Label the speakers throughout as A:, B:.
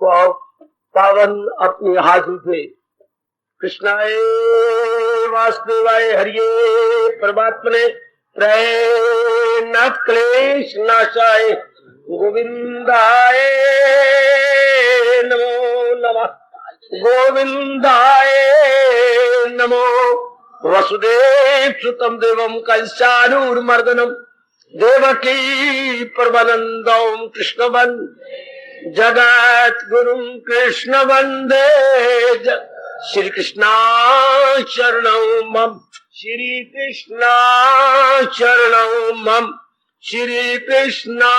A: को पावन अपने हाथ उठे। कृष्णाय वासुदेवाय हरिये परमात्मने प्रेम क्लेश नाशाय गोविंदाय नमो नमः। गोविंदाय नमो। वसुदेव सुतम देवम कंसानुर्मर्दनम देवकी परमानंदम कृष्ण वंदे जगत गुरु कृष्ण वंदे श्री कृष्णा शरणं मम। श्री कृष्णा शरणं मम। श्री कृष्णा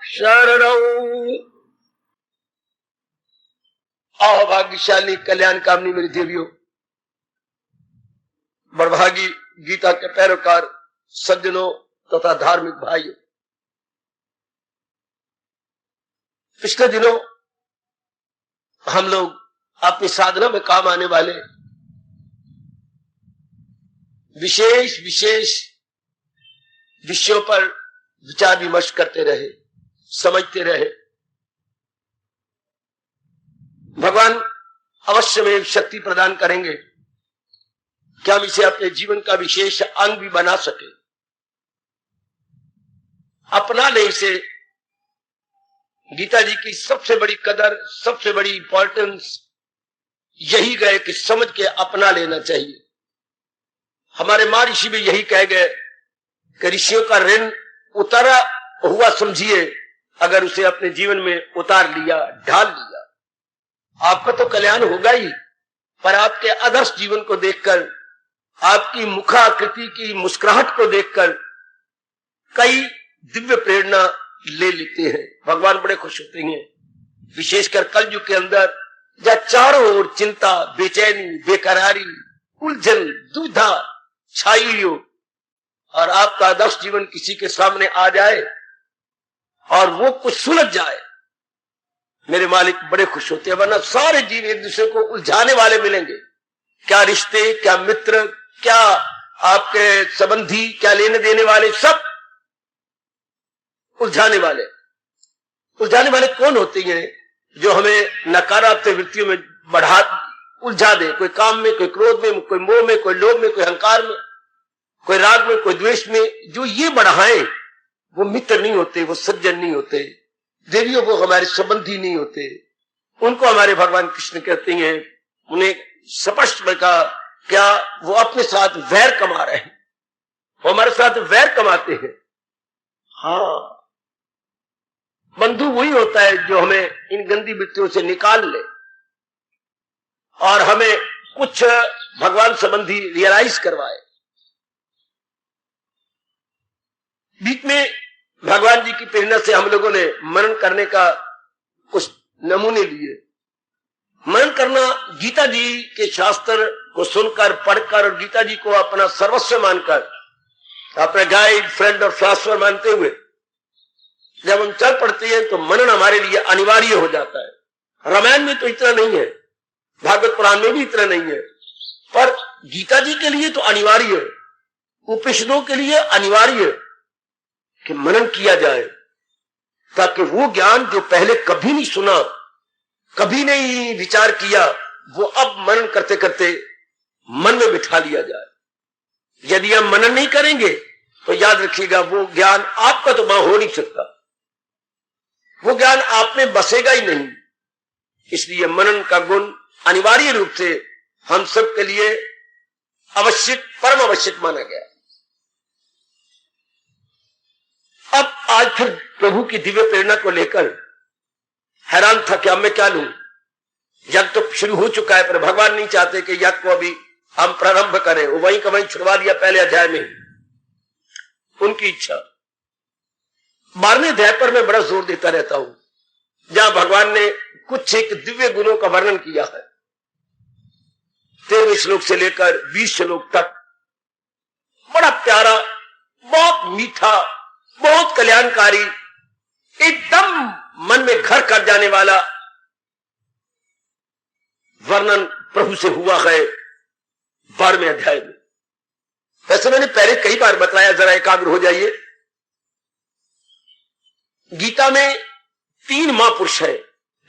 A: शरणं। आओ भाग्यशाली कल्याण कामनी मेरी देवियों, बड़भागी गीता के पैरोकार सज्जनों तथा धार्मिक भाइयों, पिछले दिनों हम लोग अपनी साधना में काम आने वाले विशेष विशेष विषयों पर विचार विमर्श करते रहे, समझते रहे। भगवान अवश्य में शक्ति प्रदान करेंगे कि हम इसे अपने जीवन का विशेष अंग भी बना सके, अपना ले इसे। गीता जी की सबसे बड़ी कदर, सबसे बड़ी इंपॉर्टेंस यही गए कि समझ के अपना लेना चाहिए। हमारे मां ऋषि भी यही कह गए कि ऋषियों का ऋण उतारा हुआ समझिए अगर उसे अपने जीवन में उतार लिया, ढाल लिया। आपका तो कल्याण होगा ही, पर आपके आदर्श जीवन को देखकर, आपकी मुखाकृति की मुस्कुराहट को देखकर कई दिव्य प्रेरणा ले लेते हैं। भगवान बड़े खुश होते हैं, विशेषकर कलयुग के अंदर जहाँ चारों ओर चिंता, बेचैनी, बेकरारी, उलझन, दुविधा छाई हुई हो और आपका आदर्श जीवन किसी के सामने आ जाए और वो कुछ सुलझ जाए, मेरे मालिक बड़े खुश होते हैं। वरना सारे जीव एक दूसरे को उलझाने वाले मिलेंगे। क्या रिश्ते, क्या मित्र, क्या आपके संबंधी, क्या लेने देने वाले, सब उलझाने वाले। उलझाने वाले कौन होते हैं? जो हमें नकारात्मक वृत्तियों में बढ़ा उलझा दे। कोई काम में, कोई क्रोध में, कोई मोह में, कोई लोभ में, कोई अहंकार में, कोई राग में, कोई द्वेष में। जो ये बढ़ाए वो मित्र नहीं होते, वो सज्जन नहीं होते, देवियों वो हमारे संबंधी नहीं होते। उनको हमारे भगवान कृष्ण कहते हैं, उन्हें स्पष्ट में कहा क्या वो अपने साथ वैर कमा रहे हैं, वो हमारे साथ वैर कमाते हैं। हाँ, बंधु वही होता है जो हमें इन गंदी वृत्तियों से निकाल ले और हमें कुछ भगवान संबंधी रियलाइज करवाए। बीच में भगवान जी की प्रेरणा से हम लोगों ने मनन करने का कुछ नमूने लिए। मनन करना, गीता जी के शास्त्र को सुनकर, पढ़कर और गीता जी को अपना सर्वस्व मानकर, अपना गाइड, फ्रेंड और शास्त्र मानते हुए जब हम चल पड़ते हैं तो मनन हमारे लिए अनिवार्य हो जाता है। रामायण में तो इतना नहीं है, भागवत पुराण में भी इतना नहीं है, पर गीता जी के लिए तो अनिवार्य है, उपनिषदों के लिए अनिवार्य है कि मनन किया जाए, ताकि वो ज्ञान जो पहले कभी नहीं सुना, कभी नहीं विचार किया, वो अब मनन करते करते मन में बिठा लिया जाए। यदि हम मनन नहीं करेंगे तो याद रखिएगा वो ज्ञान आपका तो हो नहीं सकता, वो ज्ञान आप में बसेगा ही नहीं। इसलिए मनन का गुण अनिवार्य रूप से हम सब के लिए आवश्यक, परम आवश्यक माना गया। अब आज फिर प्रभु की दिव्य प्रेरणा को लेकर हैरान था कि अब मैं क्या लूं। यज्ञ तो शुरू हो चुका है, पर भगवान नहीं चाहते कि यज्ञ को अभी हम प्रारंभ करें, वो वहीं का वहीं छुड़वा दिया पहले अध्याय में, उनकी इच्छा। 12वें अध्याय पर मैं बड़ा जोर देता रहता हूं, जहां भगवान ने कुछ एक दिव्य गुणों का वर्णन किया है। 13वें श्लोक से लेकर 20 श्लोक तक बड़ा प्यारा, बहुत मीठा, बहुत कल्याणकारी, एकदम मन में घर कर जाने वाला वर्णन प्रभु से हुआ है 12वें अध्याय में। वैसे मैंने पहले कई बार बताया, जरा एकाग्र हो जाइए। गीता में 3 महापुरुष हैं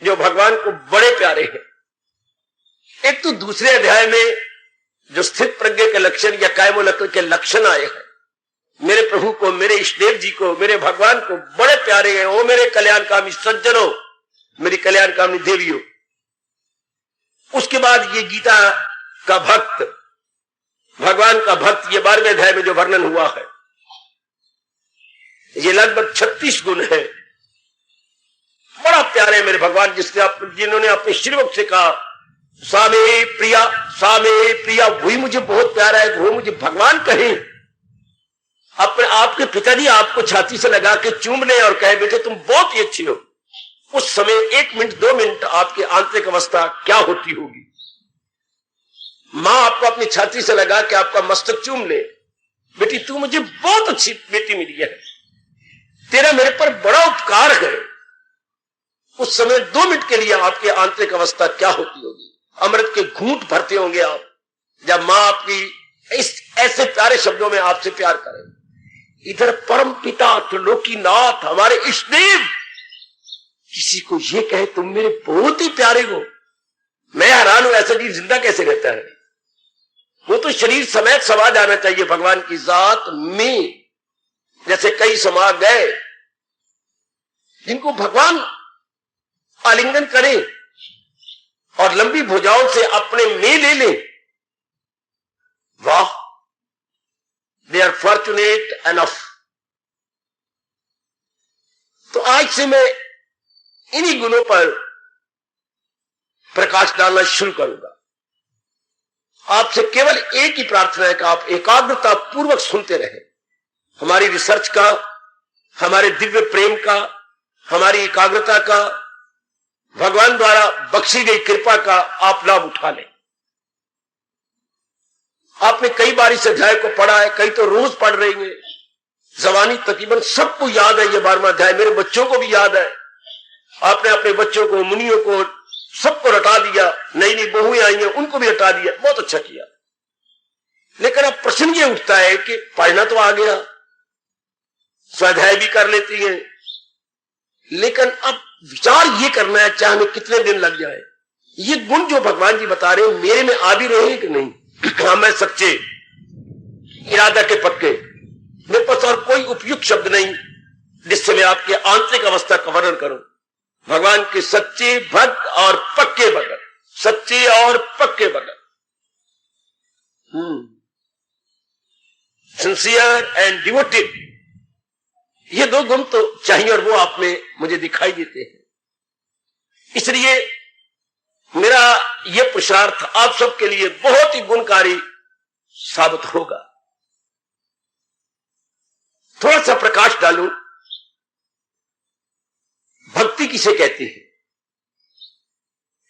A: जो भगवान को बड़े प्यारे हैं। एक तो दूसरे अध्याय में जो स्थित प्रज्ञ के लक्षण या कायमोलक्ष्य के लक्षण आए हैं, मेरे प्रभु को, मेरे इष्टदेव जी को, मेरे भगवान को बड़े प्यारे हैं। ओ मेरे कल्याणकामी सज्जनों, मेरी कल्याणकामी देवियों। उसके बाद ये गीता का भक्त, भगवान का भक्त, ये 12वें अध्याय में जो वर्णन हुआ है, ये लगभग 36 गुण है। बड़ा प्यारे मेरे भगवान, जिन्होंने अपने श्रीमुख से कहा सामे प्रिया, वही मुझे बहुत प्यारा है, वो मुझे भगवान कहें। अपने आपके पिताजी आपको छाती से लगा के चूम ले और कहे बेटे तुम बहुत ही अच्छी हो, उस समय 1 मिनट 2 मिनट आपकी आंतरिक अवस्था क्या होती होगी। मां आपको अपनी छाती से लगा के आपका मस्तक चूम ले, बेटी तू मुझे बहुत अच्छी बेटी मिली है, तेरा मेरे पर बड़ा उपकार है। उस समय 2 मिनट के लिए आपकी आंतरिक अवस्था क्या होती होगी। अमृत के घूंट भरते होंगे आप, जब मां आपकी इस ऐसे प्यारे शब्दों में आपसे प्यार करे। इधर परम पिता त्रिलोकीनाथ हमारे इष्टदेव किसी को ये कहे तुम मेरे बहुत ही प्यारे हो, मैं हैरान हूं ऐसा जीव जिंदा कैसे रहता है। वो तो शरीर समेत समा जाना चाहिए भगवान की जात में। जैसे कई समा गए जिनको भगवान आलिंगन करे और लंबी भुजाओं से अपने में ले ले, वाह, दे आर फॉर्चुनेट एनफ। तो आज से मैं इन्हीं गुणों पर प्रकाश डालना शुरू करूंगा। आपसे केवल एक ही प्रार्थना है कि आप एकाग्रता पूर्वक सुनते रहे। हमारी रिसर्च का, हमारे दिव्य प्रेम का, हमारी एकाग्रता का, भगवान द्वारा बख्शी गई कृपा का आप लाभ उठा लें। आपने कई बार इस अध्याय को पढ़ा है, कई तो रोज पढ़ रही हैं। जवानी तकरीबन सबको याद है ये 12वां अध्याय, मेरे बच्चों को भी याद है। आपने अपने बच्चों को, मुनियों को, सबको रटा दिया। नई नई बहुएं आई हैं उनको भी रटा दिया, बहुत अच्छा किया। लेकिन अब प्रश्न ये उठता है कि पढ़ना तो आ गया, स्वाध्याय भी कर लेती हैं, लेकिन अब विचार ये करना है चाहे हमें कितने दिन लग जाए, ये गुण जो भगवान जी बता रहे हैं मेरे में आ भी रहे हैं कि नहीं। हाँ, मैं सच्चे इरादा के पक्के, मेरे पास और कोई उपयुक्त शब्द नहीं जिससे मैं आपकी आंतरिक अवस्था का वर्णन करूं। भगवान के सच्चे भक्त और पक्के भक्त, सच्चे और पक्के भक्त, सिंसियर एंड डिवोटेड, ये 2 गुण तो चाहिए और वो आप में मुझे दिखाई देते हैं। इसलिए मेरा ये पुरुषार्थ आप सबके लिए बहुत ही गुणकारी साबित होगा। थोड़ा सा प्रकाश डालूं, भक्ति किसे कहते हैं,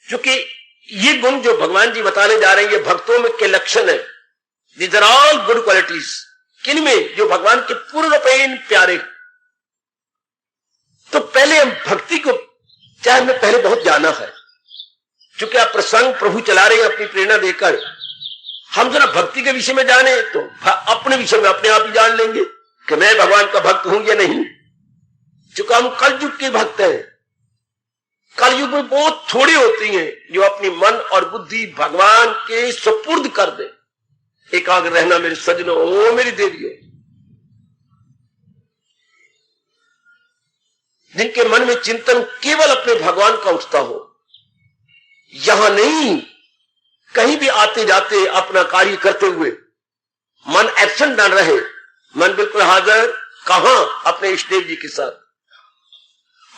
A: क्योंकि ये गुण जो भगवान जी बताने जा रहे हैं ये भक्तों में के लक्षण है। These are all good qualities, किनमें जो भगवान के पूर्णपेन प्यारे। तो पहले हम भक्ति को, चाहे हमें पहले बहुत जाना है, क्योंकि आप प्रसंग प्रभु चला रहे हैं अपनी प्रेरणा देकर। हम जरा भक्ति के विषय में जाने तो अपने विषय में अपने आप ही जान लेंगे कि मैं भगवान का भक्त हूं या नहीं। चूंकि हम कलयुग के भक्त हैं, कलयुग में बहुत थोड़ी होती हैं जो अपनी मन और बुद्धि भगवान के सुपुर्द कर दे। एकाग्र रहना मेरे सज्जनों, ओ मेरी देवियों, जिनके मन में चिंतन केवल अपने भगवान का उठता हो, यहां नहीं कहीं भी आते जाते अपना कार्य करते हुए मन एब्सेंट न रहे, मन बिल्कुल हाजिर, कहां, अपने इष्टदेव जी के साथ,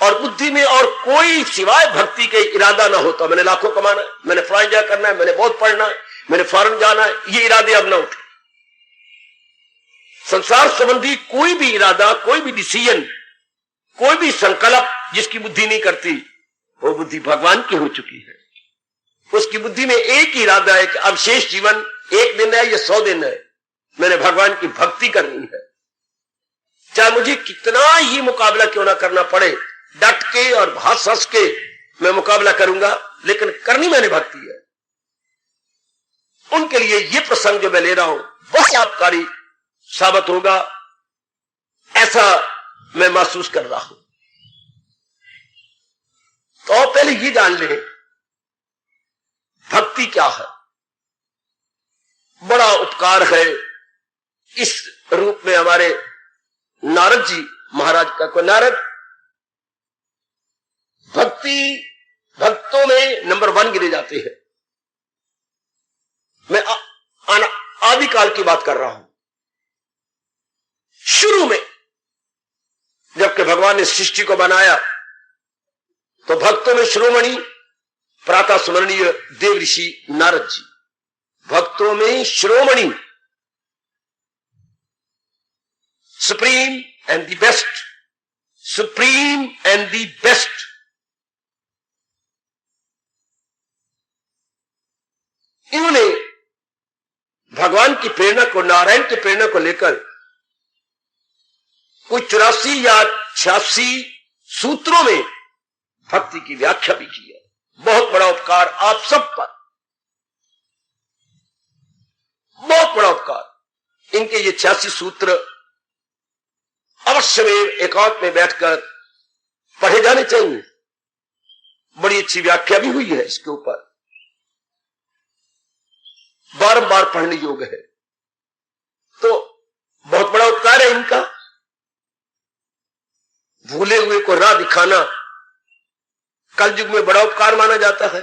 A: और बुद्धि में और कोई सिवाय भक्ति के इरादा ना होता। मैंने लाखों कमाना है, मैंने फ्रांस जा करना है, मैंने बहुत पढ़ना है, मैंने फॉरेन जाना है, ये इरादे अब ना उठे। संसार संबंधी कोई भी इरादा, कोई भी डिसीजन, कोई भी संकल्प जिसकी बुद्धि नहीं करती, वो बुद्धि भगवान की हो चुकी है। उसकी बुद्धि में एक ही इरादा है कि अब शेष जीवन 1 दिन है या 100 दिन है, मैंने भगवान की भक्ति करनी है। चाहे मुझे कितना ही मुकाबला क्यों ना करना पड़े, डट के और हंस हंस के मैं मुकाबला करूंगा, लेकिन करनी मैंने भक्ति है। उनके लिए ये प्रसंग जो मैं ले रहा हूं बहुत लाभकारी साबित होगा, ऐसा मैं महसूस कर रहा हूं। तो पहले ये जान ले भक्ति क्या है। बड़ा उपकार है इस रूप में हमारे नारद जी महाराज का। को नारद भक्तों में नंबर 1 गिने जाते हैं। मैं आदिकाल की बात कर रहा हूं। शुरू में जबकि भगवान ने सृष्टि को बनाया तो भक्तों में शिरोमणि प्रातः स्मरणीय देव ऋषि नारद जी, भक्तों में शिरोमणि, supreme and the best, supreme and the best. इन्होंने भगवान की प्रेरणा को, नारायण की प्रेरणा को लेकर कोई 84 या 86 सूत्रों में भक्ति की व्याख्या भी की है। बहुत बड़ा उपकार आप सब पर, बहुत बड़ा उपकार। इनके ये 86 सूत्र अवश्य में एकांत में बैठकर पढ़े जाने चाहिए। बड़ी अच्छी व्याख्या भी हुई है इसके ऊपर, बारंबार पढ़ने योग्य है। तो बहुत बड़ा उपकार है इनका। भूले हुए को राह दिखाना कल युग में बड़ा उपकार माना जाता है।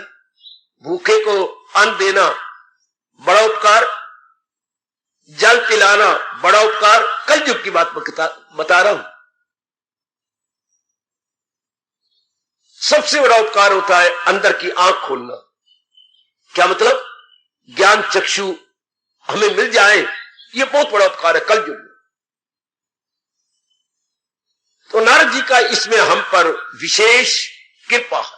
A: भूखे को अन्न देना बड़ा उपकार, जल पिलाना बड़ा उपकार। कल युग की बात बता रहा हूं। सबसे बड़ा उपकार होता है अंदर की आंख खोलना। क्या मतलब? ज्ञान चक्षु हमें मिल जाए, यह बहुत बड़ा उपकार है कल युग में। तो नारद जी का इसमें हम पर विशेष कृपा है,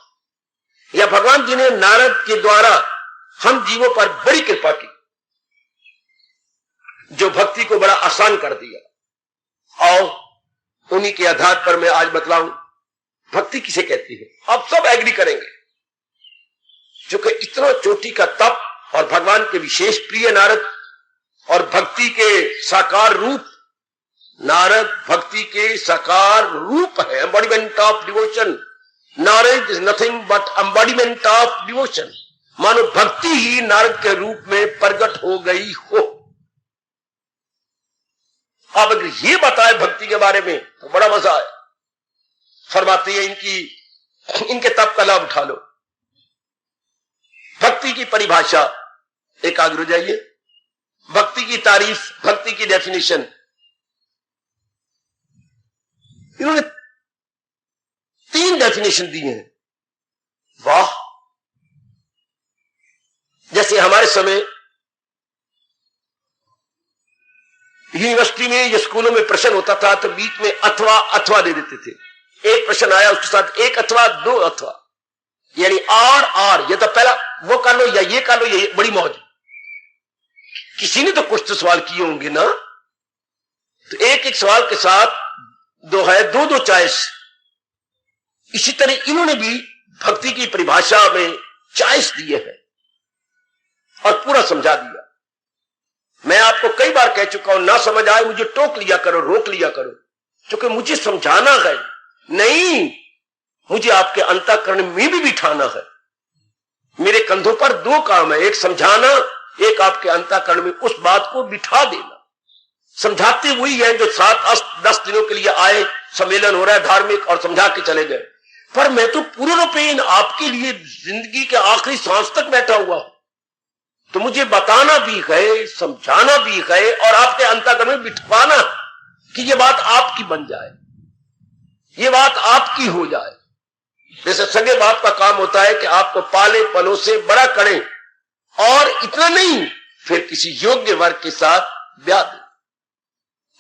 A: या भगवान जी ने नारद के द्वारा हम जीवों पर बड़ी कृपा की, जो भक्ति को बड़ा आसान कर दिया। और उन्हीं के आधार पर मैं आज बतलाऊं भक्ति किसे कहती है। आप सब एग्री करेंगे, क्योंकि इतना चोटी का तप और भगवान के विशेष प्रिय नारद और भक्ति के साकार रूप। नारद भक्ति के साकार रूप है, embodiment of devotion. Narad is nothing but embodiment of devotion. मानो भक्ति ही नारद के रूप में प्रकट हो गई हो। आप अगर ये बताए भक्ति के बारे में तो बड़ा मजा आए। फरमाते हैं इनके तप का लाभ उठा लो। भक्ति की परिभाषा, एकाग्र हो जाइए। भक्ति की तारीफ, भक्ति की डेफिनेशन इन्होंने 3 डेफिनेशन दी हैं। वाह! जैसे हमारे समय यूनिवर्सिटी में या स्कूलों में प्रश्न होता था तो बीच में अथवा दे देते थे। एक प्रश्न आया उसके साथ 1 अथवा 2 अथवा, यानी आर ये तो पहला वो कर लो या ये कर लो, ये बड़ी मौज। किसी ने तो कुछ तो सवाल किए होंगे ना, तो एक सवाल के साथ 2 है, 2 चॉइस। इसी तरह इन्होंने भी भक्ति की परिभाषा में चॉइस दिए हैं और पूरा समझा दिया। मैं आपको कई बार कह चुका हूं, ना समझ आए मुझे टोक लिया करो, रोक लिया करो, क्योंकि मुझे समझाना है। नहीं, मुझे आपके अंतःकरण में भी बिठाना है। मेरे कंधों पर 2 काम है, एक समझाना, एक आपके अंतःकरण में उस बात को बिठा देना। समझाते वही हैं जो 7-10 दिनों के लिए आए, सम्मेलन हो रहा है धार्मिक, और समझा के चले गए। पर मैं तो पूर्ण रूपेण आपके लिए जिंदगी के आखिरी सांस तक बैठा हुआ हूं, तो मुझे बताना भी है, समझाना भी है, और आपके अंतःकरण में बिठवाना कि ये बात आपकी बन जाए, ये बात आपकी हो जाए। जैसे सगे बाप का काम होता है कि आपको पाले पलों से बड़ा करें, और इतना नहीं फिर किसी योग्य वर्ग के साथ ब्याह दे।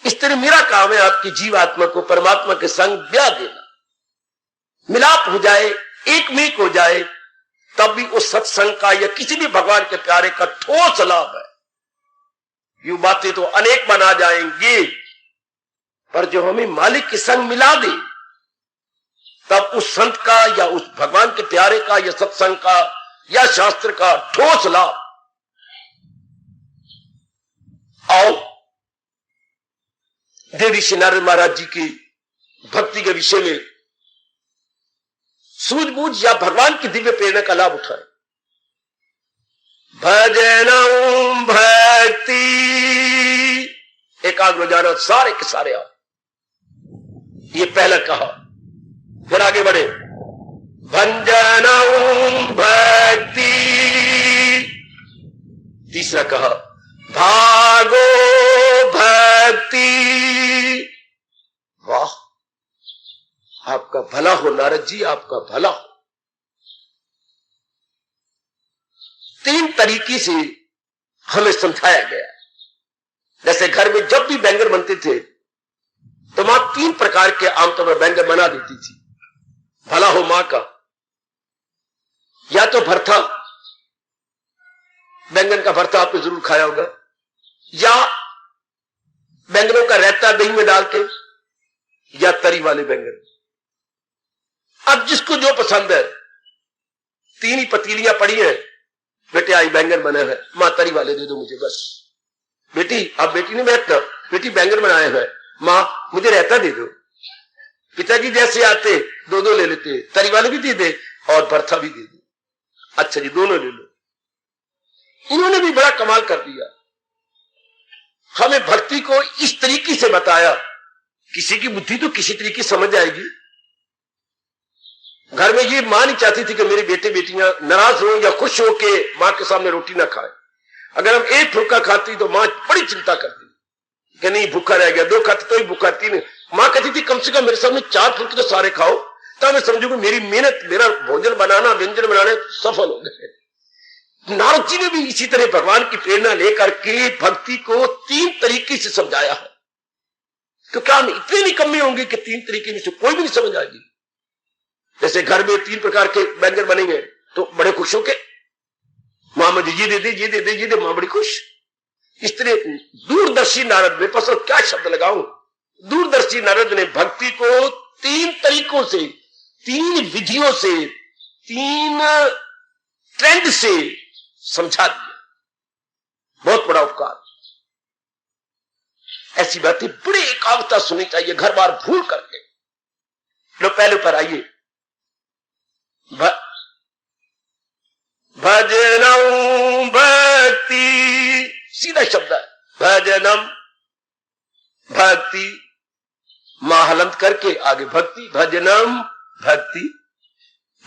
A: इस तरह मेरा काम है आपकी जीवात्मा को परमात्मा के संग ब्याह देना, मिलाप हो जाए, एक मेक हो जाए, तब भी उस सत्संग का या किसी भी भगवान के प्यारे का ठोस लाभ है। यूं बातें तो अनेक बना जाएंगे, पर जो हमें मालिक के संग मिला दे, तब उस संत का या उस भगवान के प्यारे का या सत्संग का या शास्त्र का ठोस लाभ। आओ देव ऋषि नारद महाराज जी की भक्ति के विषय में सूझबूझ या भगवान की दिव्य प्रेरणा का लाभ उठाएं। भजनम भक्ति, एकाग्र हो जाना, सारे के सारे आओ। ये पहला कहा, फिर आगे बढ़े। भंजनम भक्ति, तीसरा कहा भागो भक्ति। वाह, आपका भला हो नारद जी, आपका भला हो। 3 तरीके से हमें समझाया गया। जैसे घर में जब भी बैंगन बनते थे तो मां 3 प्रकार के आमतौर पर बैंगन बना देती थी। भला हो मां का, या तो भरता, बैंगन का भरता आपने जरूर खाया होगा, या बैंगनों का रायता दही में डाल के, या तरी वाले बैंगन। अब जिसको जो पसंद है, 3 ही पतीलियां पड़ी हैं, बेटे आई बैंगन बना है, मां तरी वाले दे दो मुझे बस। बेटी, अब बेटी नहीं बैठना, बेटी बैंगन बनाए हैं, मां मुझे रायता दे दो। पिताजी जैसे आते 2-2 ले लेते, तरी वाले भी दे दे और भरता भी दे दे। अच्छा जी, दोनों ले लो। इन्होंने भी बड़ा कमाल कर दिया, हमें भक्ति को इस तरीके से बताया। किसी की बुद्धि तो किसी तरीके समझ आएगी। घर में ये मां नहीं चाहती थी कि मेरे बेटे बेटियां नाराज हो या खुश हो के मां के सामने रोटी ना खाए। अगर हम 1 फुल्का खाती तो मां बड़ी चिंता करती कि नहीं भूखा रह गया, 2 खाती तो ही भूखा, 3। मां कहती थी कम से कम मेरे सामने 4 फुल्के तो सारे खाओ, तब मैं समझू कि मेरी मेहनत, मेरा भोजन बनाना, व्यंजन बनाने सफल हो गए। नारद जी ने भी इसी तरह भगवान की प्रेरणा लेकर के भक्ति को 3 तरीके से समझाया है। तो क्या हम इतने निकम्मे होंगे कि 3 तरीके में से कोई भी नहीं समझ आएगी? जैसे घर में 3 प्रकार के व्यंजन बनेंगे तो बड़े खुश होके मां मुझे ये दे दे, ये दे दे, ये दे, मां बड़ी खुश। इस तरह दूरदर्शी नारद, मेरे पास क्या शब्द लगाऊं, दूरदर्शी नारद ने भक्ति को 3 तरीकों से, 3 विधियों से, 3 ट्रेंड से समझा दिया। बहुत बड़ा उपकार। ऐसी बातें बड़ी एकाग्रता सुननी चाहिए, घर बार भूल करके। लो पहले पर आइए। भजनम भक्ति, सीधा शब्द है भजनम भक्ति, माहलंत करके आगे भक्ति। भजनम भक्ति,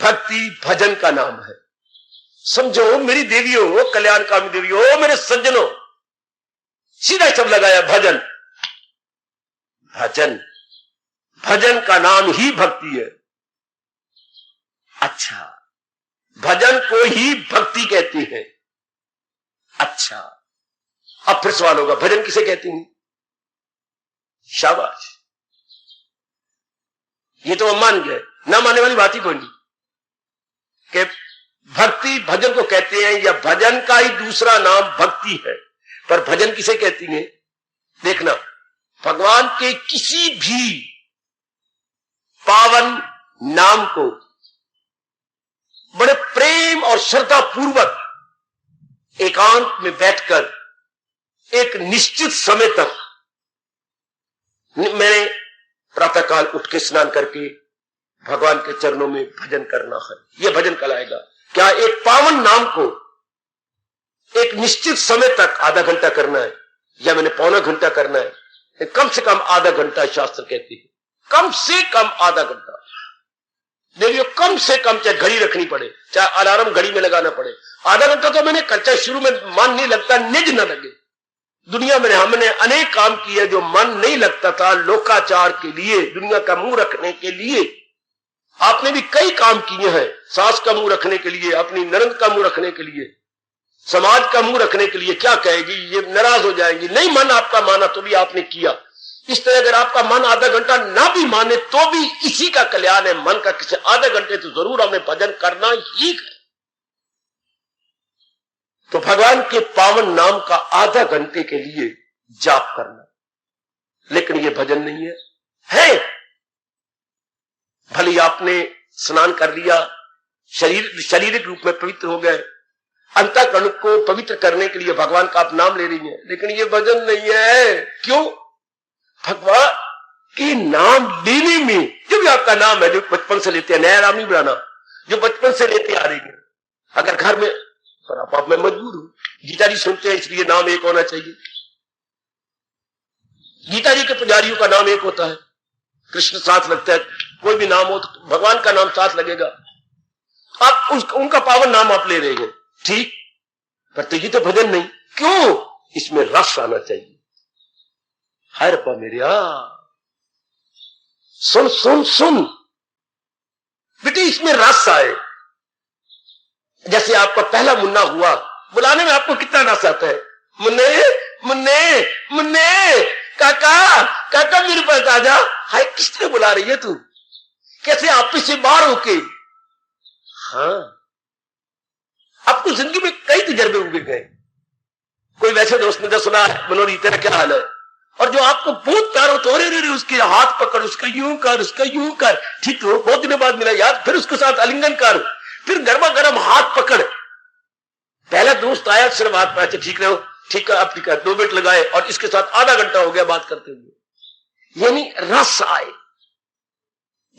A: भक्ति भजन का नाम है। समझो मेरी देवियों, कल्याणकामी देवियों, मेरे सज्जनों, सीधा शब्द लगाया भजन। भजन, भजन का नाम ही भक्ति है। अच्छा, भजन को ही भक्ति कहती है। अच्छा, अब फिर सवाल होगा भजन किसे कहती हैं? शाबाश, ये तो हम मान गए, ना मानने वाली बात ही कोई नहीं कि भक्ति भजन को कहते हैं, या भजन का ही दूसरा नाम भक्ति है। पर भजन किसे कहती है? देखना, भगवान के किसी भी पावन नाम को बड़े प्रेम और श्रद्धा पूर्वक एकांत में बैठकर एक निश्चित समय तक, मैंने प्रातःकाल उठ के स्नान करके भगवान के चरणों में भजन करना है, यह भजन कहलाएगा। क्या एक पावन नाम को एक निश्चित समय तक आधा घंटा करना है, या मैंने पौना घंटा करना है? कम से कम आधा घंटा शास्त्र कहती है, कम से कम आधा घंटा। देखिए, कम से कम, चाहे घड़ी रखनी पड़े, चाहे अलार्म घड़ी में लगाना पड़े, आधा घंटा तो मैंने चाहे शुरू में मन नहीं लगता, निज न लगे। दुनिया में हमने अनेक काम किए जो मन नहीं लगता था, लोकाचार के लिए, दुनिया का मुंह रखने के लिए। आपने भी कई काम किए हैं, सास का मुंह रखने के लिए, अपनी ननद का मुंह रखने के लिए, समाज का मुंह रखने के लिए। क्या कहेगी, ये नाराज हो जाएंगी, नहीं मन आपका माना तो भी आपने किया। इस तरह अगर आपका मन आधा घंटा ना भी माने तो भी इसी का कल्याण है। मन का किसी आधे घंटे तो जरूर हमें भजन करना ही है। तो भगवान के पावन नाम का आधा घंटे के लिए जाप करना, लेकिन ये भजन नहीं है। भले आपने स्नान कर लिया, शारीरिक रूप में पवित्र हो गए, अंतःकरण को पवित्र करने के लिए भगवान का आप नाम ले रही हैं, लेकिन ये भजन नहीं है। क्यों? भगवान के नाम लेने में, जो भी आपका नाम है, जो बचपन से लेते हैं, नया नाम नहीं बनाना, जो बचपन से लेते आ रही है। अगर घर में, पर आप मैं मजबूर हूं, गीता जी सुनते हैं इसलिए नाम एक होना चाहिए। गीता जी के पुजारियों का नाम एक होता है, कृष्ण साथ लगता है, कोई भी नाम हो तो भगवान का नाम साथ लगेगा। आप उनका पावन नाम आप ले रहे हैं, ठीक, पर तो ये तो भजन नहीं। क्यों? इसमें रस आना चाहिए। हाय रब्बा मेरे, सुन सुन सुन बेटी, इसमें रस आए। जैसे आपका पहला मुन्ना हुआ, बुलाने में आपको कितना रस आता है, मुन्ने मुन्ने मुन्ने, काका काका मेरे पास आजा। हाय किसने बुला रही है तू, कैसे आप से बाहर होके। हाँ, आपको जिंदगी में कई तजर्बे हुए गए। कोई वैसे दोस्त ने सुना है, मनोरी तेरा क्या हाल है, और जो आपको बहुत प्यार हो तो अरे उसके हाथ पकड़, उसका यूं कर, उसका यूं कर, ठीक हो, बहुत दिनों बाद मिला यार, फिर उसके साथ आलिंगन कर, फिर गर्मा गर्म हाथ पकड़। पहला दोस्त आया, सिर्फ हाथ पे, अच्छा ठीक रहो, ठीक है आप ठीक है, 2 मिनट लगाए और इसके साथ आधा घंटा हो गया बात करते हुए। यानी रस आए।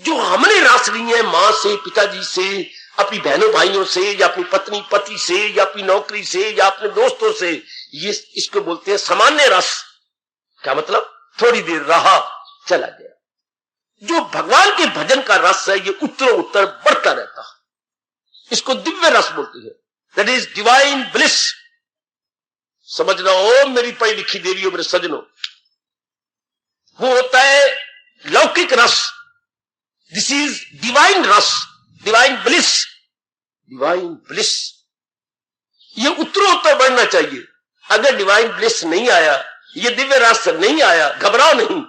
A: जो हमने रस ली है मां से, पिताजी से, अपनी बहनों भाइयों से, या अपनी पत्नी पति से, या अपनी नौकरी से, या अपने दोस्तों से, ये इसको बोलते हैं सामान्य रस। क्या मतलब? थोड़ी देर रहा, चला गया। जो भगवान के भजन का रस है, ये उत्तरों उत्तर बढ़ता रहता है। इसको दिव्य रस बोलते हैं, दैट इज डिवाइन ब्लिस। समझना हो मेरी पढ़ी लिखी देवियों, मेरे सजनों, वो होता है लौकिक रस। दिस इज डिवाइन रस, डिवाइन ब्लिस, डिवाइन ब्लिस। ये उत्तरों उत्तर बढ़ना चाहिए। अगर डिवाइन ब्लिस नहीं आया, ये दिव्य रस नहीं आया, घबराओ नहीं।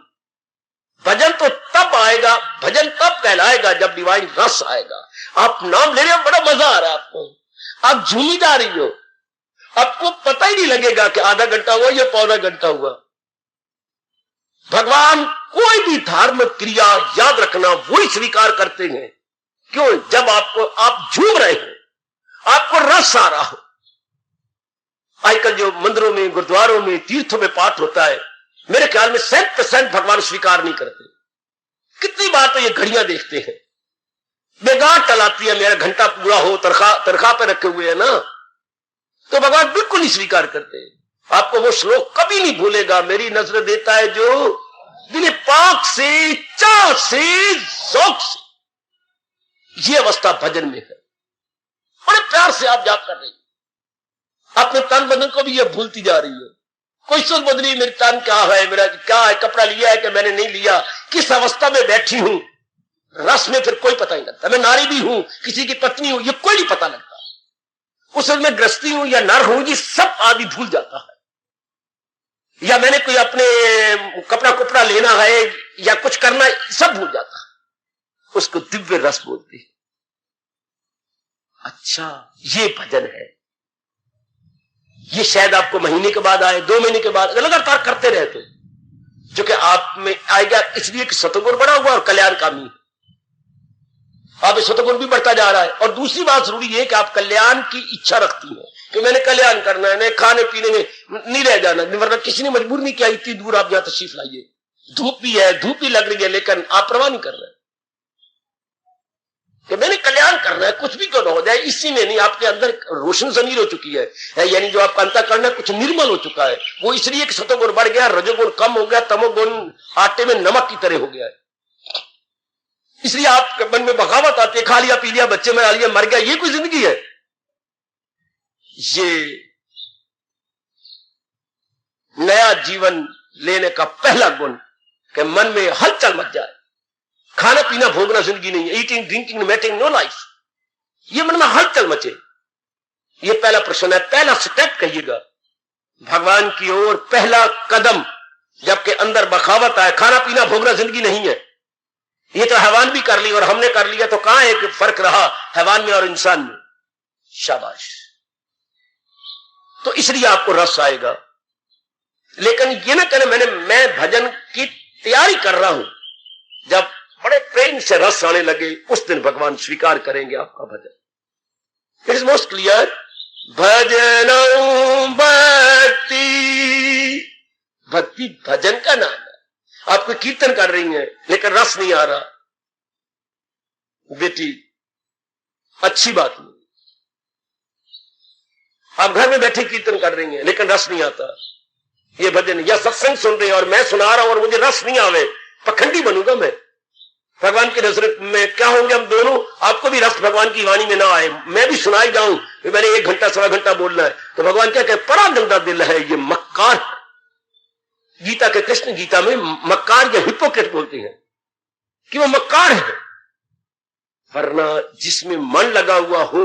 A: भजन तो तब आएगा, भजन तब कहलाएगा जब डिवाइन रस आएगा। आप नाम ले रहे हो, बड़ा मजा आ रहा है आपको, आप झूमी जा रही हो, आपको पता ही नहीं लगेगा कि आधा घंटा हुआ या पौना घंटा हुआ। भगवान कोई भी धार्मिक क्रिया, याद रखना, वही स्वीकार करते हैं। क्यों? जब आप झूम रहे हो, आपको रस आ रहा हो। आजकल जो मंदिरों में, गुरुद्वारों में, तीर्थों में पाठ होता है, मेरे ख्याल में 100% भगवान स्वीकार नहीं करते। कितनी बार तो ये घड़ियां देखते हैं, बेगार टलाती है, मेरा घंटा पूरा हो, तनख्वाह पे रखे हुए है ना, तो भगवान बिल्कुल नहीं स्वीकार करते। आपको वो श्लोक कभी नहीं भूलेगा, मेरी नजर देता है जो दिल पाक से, चाह से, शौक से। ये अवस्था भजन में है। बड़े प्यार से आप जाप कर रही हो, अपने तन बदन को भी ये भूलती जा रही है। कोई सोच बदली, मेरी तन क्या है, मेरा क्या है, कपड़ा लिया है कि मैंने नहीं लिया, किस अवस्था में बैठी हूं, रस में फिर कोई पता नहीं लगता। मैं नारी भी हूं, किसी की पत्नी हूं, ये कोई नहीं पता लगता। उस वक्त मैं गृहस्थी हूं या नर हूं, ये सब आदमी भूल जाता है। या मैंने कोई अपने कपड़ा लेना है या कुछ करना है, सब भूल जाता है। उसको दिव्य रस बोलते हैं। अच्छा, ये भजन है। ये शायद आपको महीने के बाद आए, 2 महीने के बाद, लगातार करते रहे तो जो कि आप में आएगा, इसलिए कि सतगुण बढ़ा हुआ और कल्याणकामी है। आप सतगुण भी बढ़ता जा रहा है। और दूसरी बात जरूरी है कि आप कल्याण की इच्छा रखती हैं कि मैंने कल्याण करना है, नहीं खाने पीने में नहीं रह जाना, वरना किसी ने मजबूर नहीं किया, इतनी दूर आप यहां तशरीफ लाइए, धूप भी है, धूप भी लग रही है, लेकिन आप परवाह नहीं कर रहे कि मैंने कल्याण करना है, कुछ भी क्यों ना हो जाए। इसी में नहीं, आपके अंदर रोशन जमीर हो चुकी है, यानी जो आपका अंतःकरण है कुछ निर्मल हो चुका है। वो इसलिए कि सतोगुण बढ़ गया, रजोगुण कम हो गया, तमोगुण आटे में नमक की तरह हो गया है। इसलिए आपके मन में बगावत आती है, खा लिया पी लिया, बच्चे में आ लिया, मर गया, ये कोई जिंदगी है? ये नया जीवन लेने का पहला गुण कि मन में हलचल मच जाए। खाना पीना भोगना जिंदगी नहीं है, eating drinking mating no life. ये मन में हलचल मचे, ये पहला प्रश्न है, पहला स्टेप कहिएगा भगवान की ओर, पहला कदम। जबकि अंदर बखावत आए, खाना पीना भोगना जिंदगी नहीं है, ये तो हैवान भी कर ली और हमने कर लिया, तो कहां एक फर्क रहा हैवान में और इंसान में? शाबाश। तो इसलिए आपको रस आएगा। लेकिन ये ना कहना मैं भजन की तैयारी कर रहा हूं, जब बड़े प्रेम से रस आने लगे उस दिन भगवान स्वीकार करेंगे आपका भजन। It is most clear. भजन भक्ति, भक्ति भजन का नाम है। आपको कीर्तन कर रही हैं लेकिन रस नहीं आ रहा। बेटी, अच्छी बात नहीं। आप घर में बैठे कीर्तन कर रही हैं लेकिन रस नहीं आता, ये भजन या सत्संग सुन रहे हैं और मैं सुना रहा हूं और मुझे रस नहीं आवे, पखंडी बनूंगा मैं। भगवान की नजर में क्या होंगे हम दोनों? आपको भी रस भगवान की वाणी में ना आए, मैं भी सुनाई जाऊं, मैंने 1 घंटा 1.25 घंटा बोलना है, तो भगवान क्या कहे? बड़ा गंदा दिल है ये, मक्कार। गीता के कृष्ण गीता में मक्कार या हिपोक्रेट बोलते हैं कि वो मक्कार है। वरना जिसमें मन लगा हुआ हो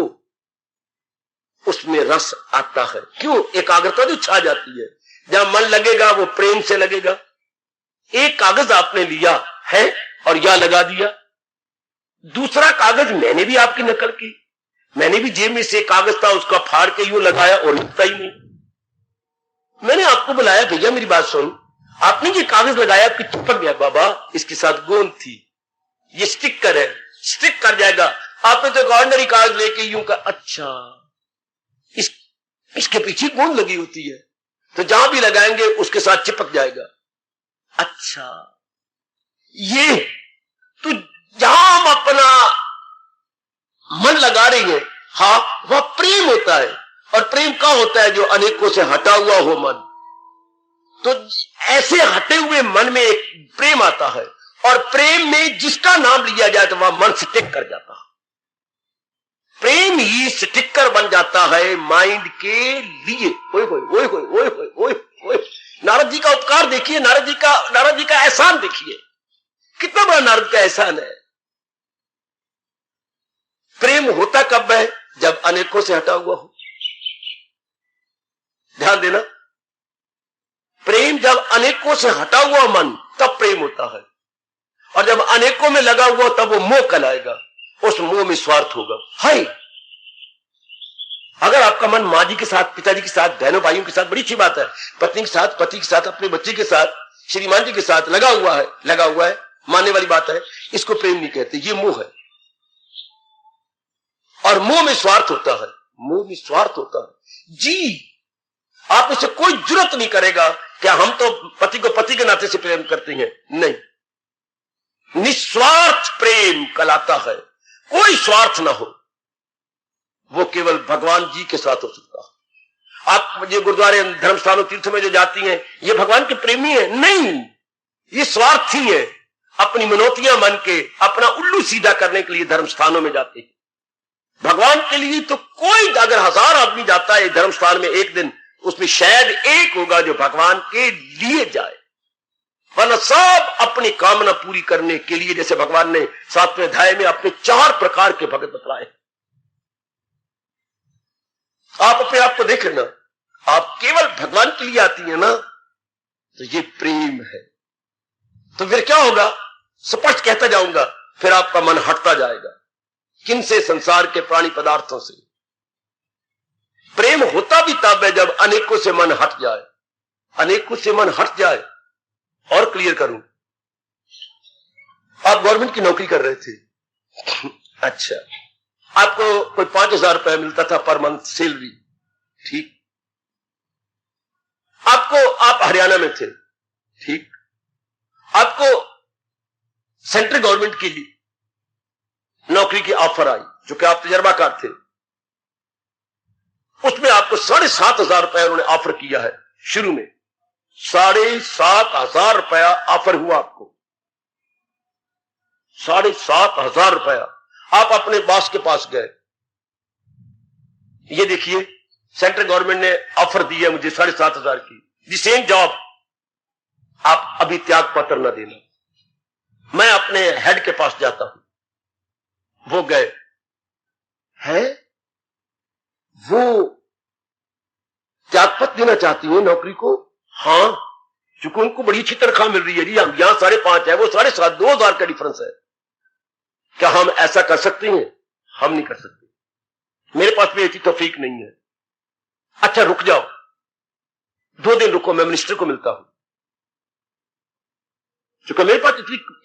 A: उसमें रस आता है। क्यों? एकाग्रता जो छा जाती है। जहां मन लगेगा वो प्रेम से लगेगा। एक कागज आपने लिया है और या लगा दिया, दूसरा कागज मैंने भी आपकी नकल की, मैंने भी जेब में से कागज था उसका फाड़ के यूं लगाया और रुकता ही नहीं। मैंने आपको बुलाया, भैया मेरी बात सुन, आपने ये कागज लगाया कि चिपक गया, बाबा इसके साथ गोंद थी, ये स्टिकर है, स्टिक कर जाएगा। आपने तो एक ऑर्डिनरी कागज लेके यूं का, अच्छा इसके पीछे गोंद लगी होती है तो जहां भी लगाएंगे उसके साथ चिपक जाएगा। अच्छा ये तो जहां हम अपना मन लगा रहे हैं, हाँ वह प्रेम होता है। और प्रेम क्या होता है? जो अनेकों से हटा हुआ हो मन। तो ऐसे हटे हुए मन में एक प्रेम आता है और प्रेम में जिसका नाम लिया जाए तो वह मन स्टिक कर जाता है। प्रेम ही स्टिकर बन जाता है माइंड के लिए। ओए होए ओए होए ओए होए ओए होए, नारद जी का उपकार देखिए, नारद जी का एहसान देखिए, कितना बड़ा नारद का एहसान है। प्रेम होता कब है? जब अनेकों से हटा हुआ हो। ध्यान देना, प्रेम जब अनेकों से हटा हुआ मन, तब प्रेम होता है। और जब अनेकों में लगा हुआ तब वो मोह कहलाएगा। उस मोह में स्वार्थ होगा। हाय, अगर आपका मन माँ जी के साथ, पिताजी के साथ, बहनों भाइयों के साथ, बड़ी अच्छी बात है, पत्नी के साथ, पति के साथ, अपने बच्चे के साथ, श्रीमान जी के साथ लगा हुआ है, मानने वाली बात है, इसको प्रेम नहीं कहते, ये मोह है। और मोह में स्वार्थ होता है, मोह में स्वार्थ होता है जी। आप इसे कोई जरूरत नहीं करेगा क्या हम तो पति को पति के नाते से प्रेम करते हैं, नहीं। निस्वार्थ प्रेम कहलाता है, कोई स्वार्थ ना हो, वो केवल भगवान जी के साथ हो सकता है। आप ये गुरुद्वारे, धर्मस्थानों, तीर्थ में जो जाती हैं, ये भगवान के प्रेमी है? नहीं, ये स्वार्थी है। अपनी मनोतियां मन के, अपना उल्लू सीधा करने के लिए धर्मस्थानों में जाते हैं। भगवान के लिए तो कोई, अगर 1000 आदमी जाता है धर्मस्थान में एक दिन, उसमें शायद एक होगा जो भगवान के लिए जाए, वरना सब अपनी कामना पूरी करने के लिए। जैसे भगवान ने 7वें अध्याय में अपने 4 प्रकार के भगत बतलाए। आप अपने आप को देख लेना, आप केवल भगवान के लिए आती है ना, तो ये प्रेम है। तो फिर क्या होगा? स्पष्ट कहता जाऊंगा, फिर आपका मन हटता जाएगा। किन से? संसार के प्राणी पदार्थों से। प्रेम होता भी तब है जब अनेकों से मन हट जाए। अनेकों से मन हट जाए। और क्लियर करूं, आप गवर्नमेंट की नौकरी कर रहे थे, अच्छा, आपको कोई 5000 रुपया मिलता था पर मंथ सैलरी, ठीक। आप हरियाणा में थे, ठीक। आपको सेंट्रल गवर्नमेंट की नौकरी की ऑफर आई, जो कि आप तजर्बाकार थे, उसमें आपको 7,500 रुपया उन्होंने ऑफर किया है। शुरू में 7,500 रुपया ऑफर हुआ आपको, 7,500 रुपया। आप अपने बॉस के पास गए, ये देखिए सेंट्रल गवर्नमेंट ने ऑफर दी है मुझे 7,500 की, दी सेम जॉब, आप अभी त्याग पत्र न देना। मैं अपने हेड के पास जाता हूं, वो गए हैं, वो त्यागपत्र देना चाहती हूं नौकरी को, हां, चूंकि उनको बड़ी अच्छी तनख्वाह मिल रही है जी, हम यहां 5.5 है, वो 7,500, 2,000 का डिफरेंस है। क्या हम ऐसा कर सकते हैं? हम नहीं कर सकते, मेरे पास भी ऐसी तौफीक नहीं है। अच्छा रुक जाओ, 2 दिन रुको, मैं मिनिस्टर को मिलता हूं। चूंकि मेरे पास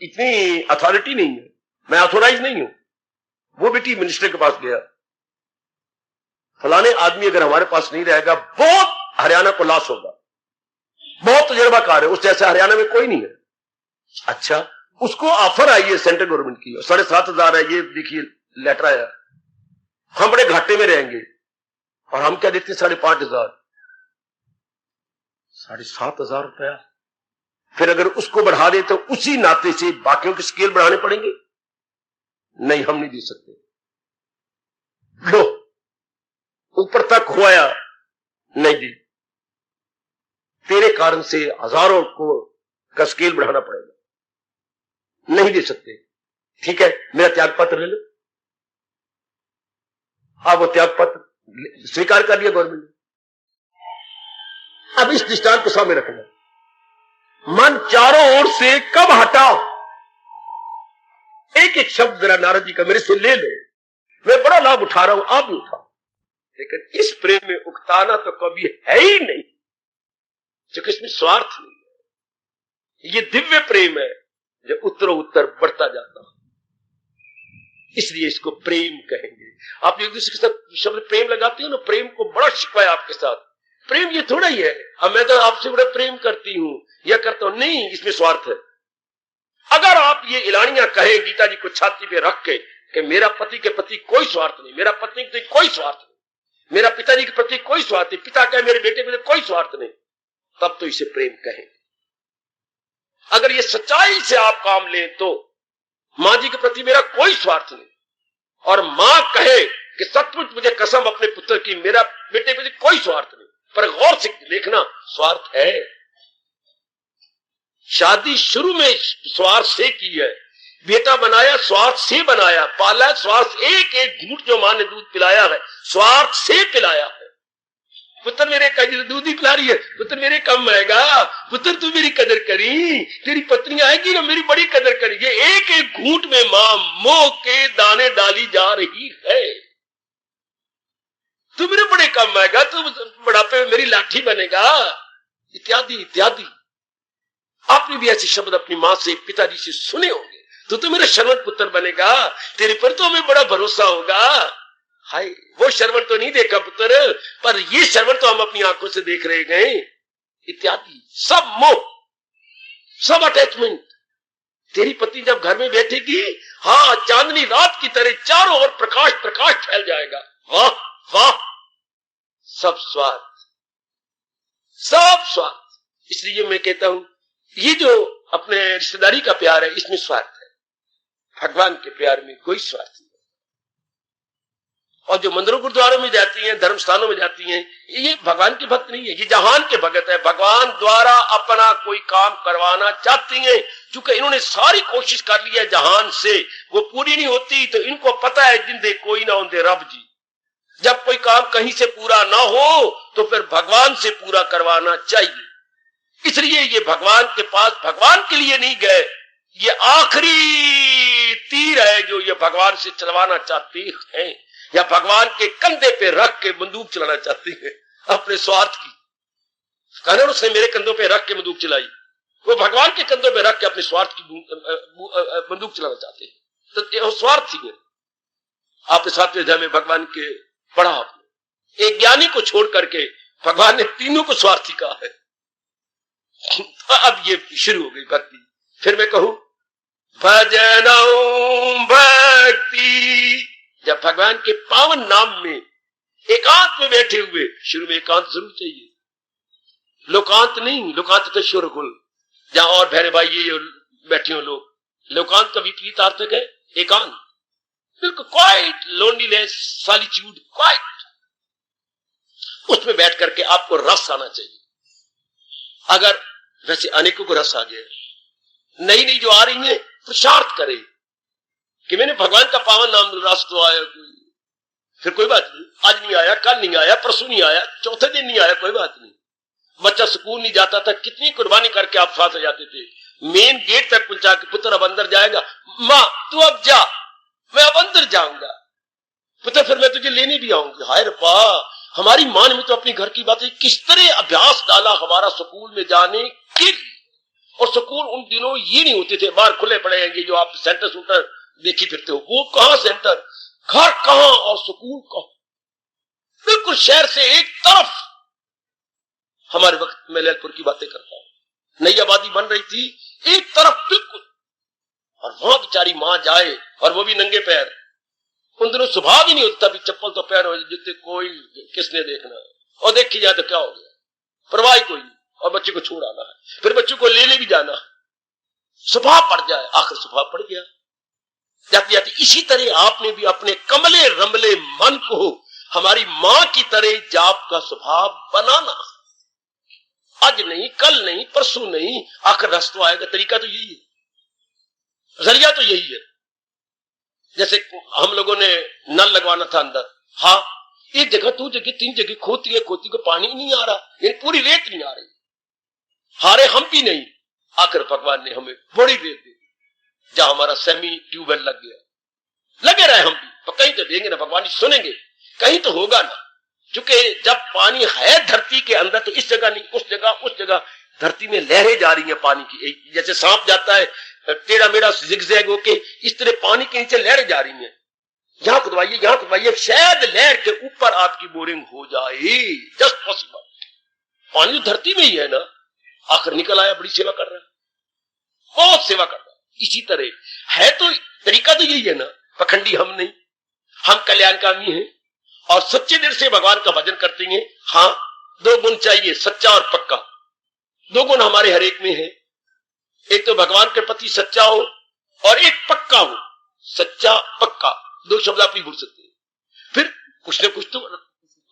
A: इतनी अथॉरिटी नहीं है, मैं ऑथोराइज नहीं हूं। वो बेटी मिनिस्टर के पास गया, फलाने आदमी अगर हमारे पास नहीं रहेगा बहुत हरियाणा को लॉस होगा, बहुत तजर्बाकार है, उस जैसे हरियाणा में कोई नहीं है। अच्छा, उसको ऑफर आई है सेंट्रल गवर्नमेंट की, 7,500 है, ये देखिए लेटर आया, हम बड़े घाटे में रहेंगे। और हम क्या देते हैं? 5,500, 7,500 रुपया। फिर अगर उसको बढ़ा दे तो उसी नाते से बाकियों के स्केल बढ़ाने पड़ेंगे? नहीं, हम नहीं दे सकते। लो, ऊपर तक हुआ, नहीं दी, तेरे कारण से हजारों को का स्केल बढ़ाना पड़ेगा, नहीं दे सकते। ठीक है, मेरा त्याग पत्र ले लो। अब वो त्याग पत्र स्वीकार कर लिया गवर्नमेंट ने। अब इस दृष्टांत को सामने रखना, मन चारों ओर से कब हटाओ। एक एक शब्द जरा नारद जी का मेरे से ले लो, मैं बड़ा लाभ उठा रहा हूं, आप भी उठाओ, लेकिन इस प्रेम में उकताना तो कभी है ही नहीं, क्योंकि इसमें स्वार्थ नहीं है। ये दिव्य प्रेम है जो उत्तरों उत्तर बढ़ता जाता है, इसलिए इसको प्रेम कहेंगे। आप एक दूसरे के साथ शब्द प्रेम लगाते हो ना, प्रेम को बड़ा शिकवा है आपके साथ। प्रेम ये थोड़ा ही है अब मैं तो आपसे बड़ा प्रेम करती हूं या करता हूं, नहीं, इसमें स्वार्थ है। अगर आप ये इलानियां कहे गीता जी को छाती पे रख के कि मेरा पति के प्रति कोई स्वार्थ नहीं, मेरा पत्नी के प्रति कोई स्वार्थ नहीं, मेरा पिताजी के प्रति कोई स्वार्थ नहीं, पिता कहे मेरे बेटे के प्रति कोई स्वार्थ नहीं, तब तो इसे प्रेम कहेंगे। अगर ये सच्चाई से आप काम लें तो मां जी के प्रति मेरा कोई स्वार्थ नहीं, और मां कहे कि सचमुच मुझे कसम अपने पुत्र की, मेरा बेटे के प्रति कोई स्वार्थ नहीं, पर गौर से देखना स्वार्थ है। शादी शुरू में स्वार्थ से की है, बेटा बनाया स्वार्थ से बनाया, पाला स्वार्थ, एक एक घूंट जो मां ने दूध पिलाया है स्वार्थ से पिलाया है। पुत्र मेरे दूध ही पिला रही है, पुत्र मेरे कम आएगा, पुत्र तू मेरी कदर करी, तेरी पत्नी आएगी ना मेरी बड़ी कदर करेगी। एक एक घूंट में मां मोह के दाने डाली जा रही है। तू मेरे बड़े कम आएगा, तू बुढ़ापे में मेरी लाठी बनेगा, इत्यादि इत्यादि। आपने भी ऐसे शब्द अपनी मां से, पिताजी से सुने होंगे। तो मेरा श्रवण पुत्र बनेगा, तेरे पर तो हमें बड़ा भरोसा होगा। हाय, वो श्रवण तो नहीं देखा पुत्र, पर ये श्रवण तो हम अपनी आंखों से देख रहे गए, इत्यादि। सब मोह, सब अटैचमेंट। तेरी पत्नी जब घर में बैठेगी, हाँ, चांदनी रात की तरह चारों ओर प्रकाश प्रकाश फैल जाएगा। वाह वाह, सब स्वार्थ, सब स्वार्थ। इसलिए मैं कहता हूं ये जो अपने रिश्तेदारी का प्यार है इसमें स्वार्थ है, भगवान के प्यार में कोई स्वार्थ नहीं। और जो मंदिरों गुरुद्वारों में जाती हैं, धर्म स्थानों में जाती हैं, ये भगवान के भक्त नहीं है, ये जहान के भगत है। भगवान द्वारा अपना कोई काम करवाना चाहती हैं, चूंकि इन्होंने सारी कोशिश कर ली है जहान से, वो पूरी नहीं होती, तो इनको पता है जिंदे कोई ना होंदे रब जी। जब कोई काम कहीं से पूरा ना हो तो फिर भगवान से पूरा करवाना चाहिए। इसलिए ये भगवान के पास भगवान के लिए नहीं गए, ये आखिरी तीर है जो ये भगवान से चलवाना चाहती हैं, या भगवान के कंधे पे रख के बंदूक चलाना चाहती है अपने स्वार्थ की। कहना उसने मेरे कंधों पे रख के बंदूक चलाई, वो भगवान के कंधों पे रख के अपने स्वार्थ की बंदूक चलाना चाहते हैं, तो स्वार्थ ही है। आपके साथ में भगवान के पढ़ा, आपने एक ज्ञानी को छोड़ करके भगवान ने तीनों को स्वार्थी कहा है। तो अब ये शुरू हो गई भक्ति। फिर मैं कहूं भजनौ भक्ति, जब भगवान के पावन नाम में एकांत में बैठे हुए, शुरू में एकांत जरूर चाहिए, लोकांत नहीं, लोकांत तो शोरगुल, जहां और भैरे भाई ये बैठे हो लोग, लोकांत का विपरीत अर्थ है एकांत, बिल्कुल क्वाइट, लोनलीनेस, सॉलिट्यूड, क्वाइट। उसमें बैठ करके आपको रस आना चाहिए। अगर वैसे अनेकों को रस आ गया, नई नई जो आ रही है पुरुषार्थ करे कि मैंने भगवान का पावन नाम, रस तो आया, फिर कोई बात नहीं, आज नहीं आया, कल नहीं आया, परसों नहीं आया, चौथे दिन नहीं आया, कोई बात नहीं। बच्चा स्कूल नहीं जाता था, कितनी कुर्बानी करके आप साथ हो जाते थे, मेन गेट तक पहुंचा के पुत्र अब अंदर जाएगा, मां तू अब जा, मैं अब अंदर जाऊंगा, पुत्र फिर मैं तुझे लेने भी आऊंगी। हाय रब्बा, हमारी मां ने तो अपनी घर की बातें किस तरह अभ्यास डाला हमारा स्कूल में जाने के लिए। और स्कूल उन दिनों ये नहीं होते थे, बाहर खुले पड़े हैं, जो आप सेंटर सूटर देखी फिरते हो, वो कहां सेंटर, घर कहां और स्कूल कहां, बिल्कुल शहर से एक तरफ। हमारे वक्त में ललितपुर की बातें करता हूं, नई आबादी बन रही थी, एक तरफ बिल्कुल, और वहां बेचारी मां जाए, और वो भी नंगे पैर, उन दिनों स्वभाव ही नहीं होता भी चप्पल तो पहनो, जूते कोई किसने देखना, और देखी जाए तो क्या हो गया, परवाह कोई नहीं, और बच्चे को छोड़ आना है, फिर बच्चों को लेने भी जाना है, स्वभाव पड़ जाए, आखिर स्वभाव पड़ गया। जाती जाती इसी तरह आपने भी अपने कमले रमले मन को हमारी मां की तरह जाप का स्वभाव बनाना, आज नहीं, कल नहीं, परसों नहीं, आखिर रस तो आएगा। तरीका तो यही है, जरिया तो यही है। जैसे हम लोगों ने नल लगवाना था अंदर, हाँ, एक जगह, दो जगह, तीन जगह खोती है, खोती को पानी नहीं आ रहा, यानी पूरी रेत नहीं आ रही, हारे हम भी नहीं, आखिर भगवान ने हमें बड़ी रेत दी, जहां हमारा सेमी ट्यूबवेल लग गया, लगे रहे हम भी, तो कहीं तो देंगे ना, भगवान जी सुनेंगे, कहीं तो होगा ना, क्योंकि जब पानी है धरती के अंदर तो इस जगह नहीं, उस जगह धरती में लहरें जा रही हैं पानी की, जैसे सांप जाता है टेढ़ा मेढ़ा जिगजैग होके, इस तरह पानी के नीचे लहरें जा रही हैं, यहां खुदवाइए, शायद लहर के ऊपर आपकी बोरिंग हो जाए, जस्ट पॉसिबल, पानी तो धरती में ही है ना, आखिर निकल आया, बड़ी सेवा कर रहा है, बहुत सेवा कर रहा है। इसी तरह है, तो तरीका तो यही है ना, पखंडी हम नहीं, हम कल्याणकामी हैं और सच्चे दिल से भगवान का भजन करते हैं। हाँ, दो गुण चाहिए, सच्चा और पक्का, दो गुण हमारे हर एक में है, एक तो भगवान के प्रति सच्चा हो और एक पक्का हो, सच्चा पक्का, दो शब्द आप नहीं भूल सकते। फिर कुछ न कुछ तो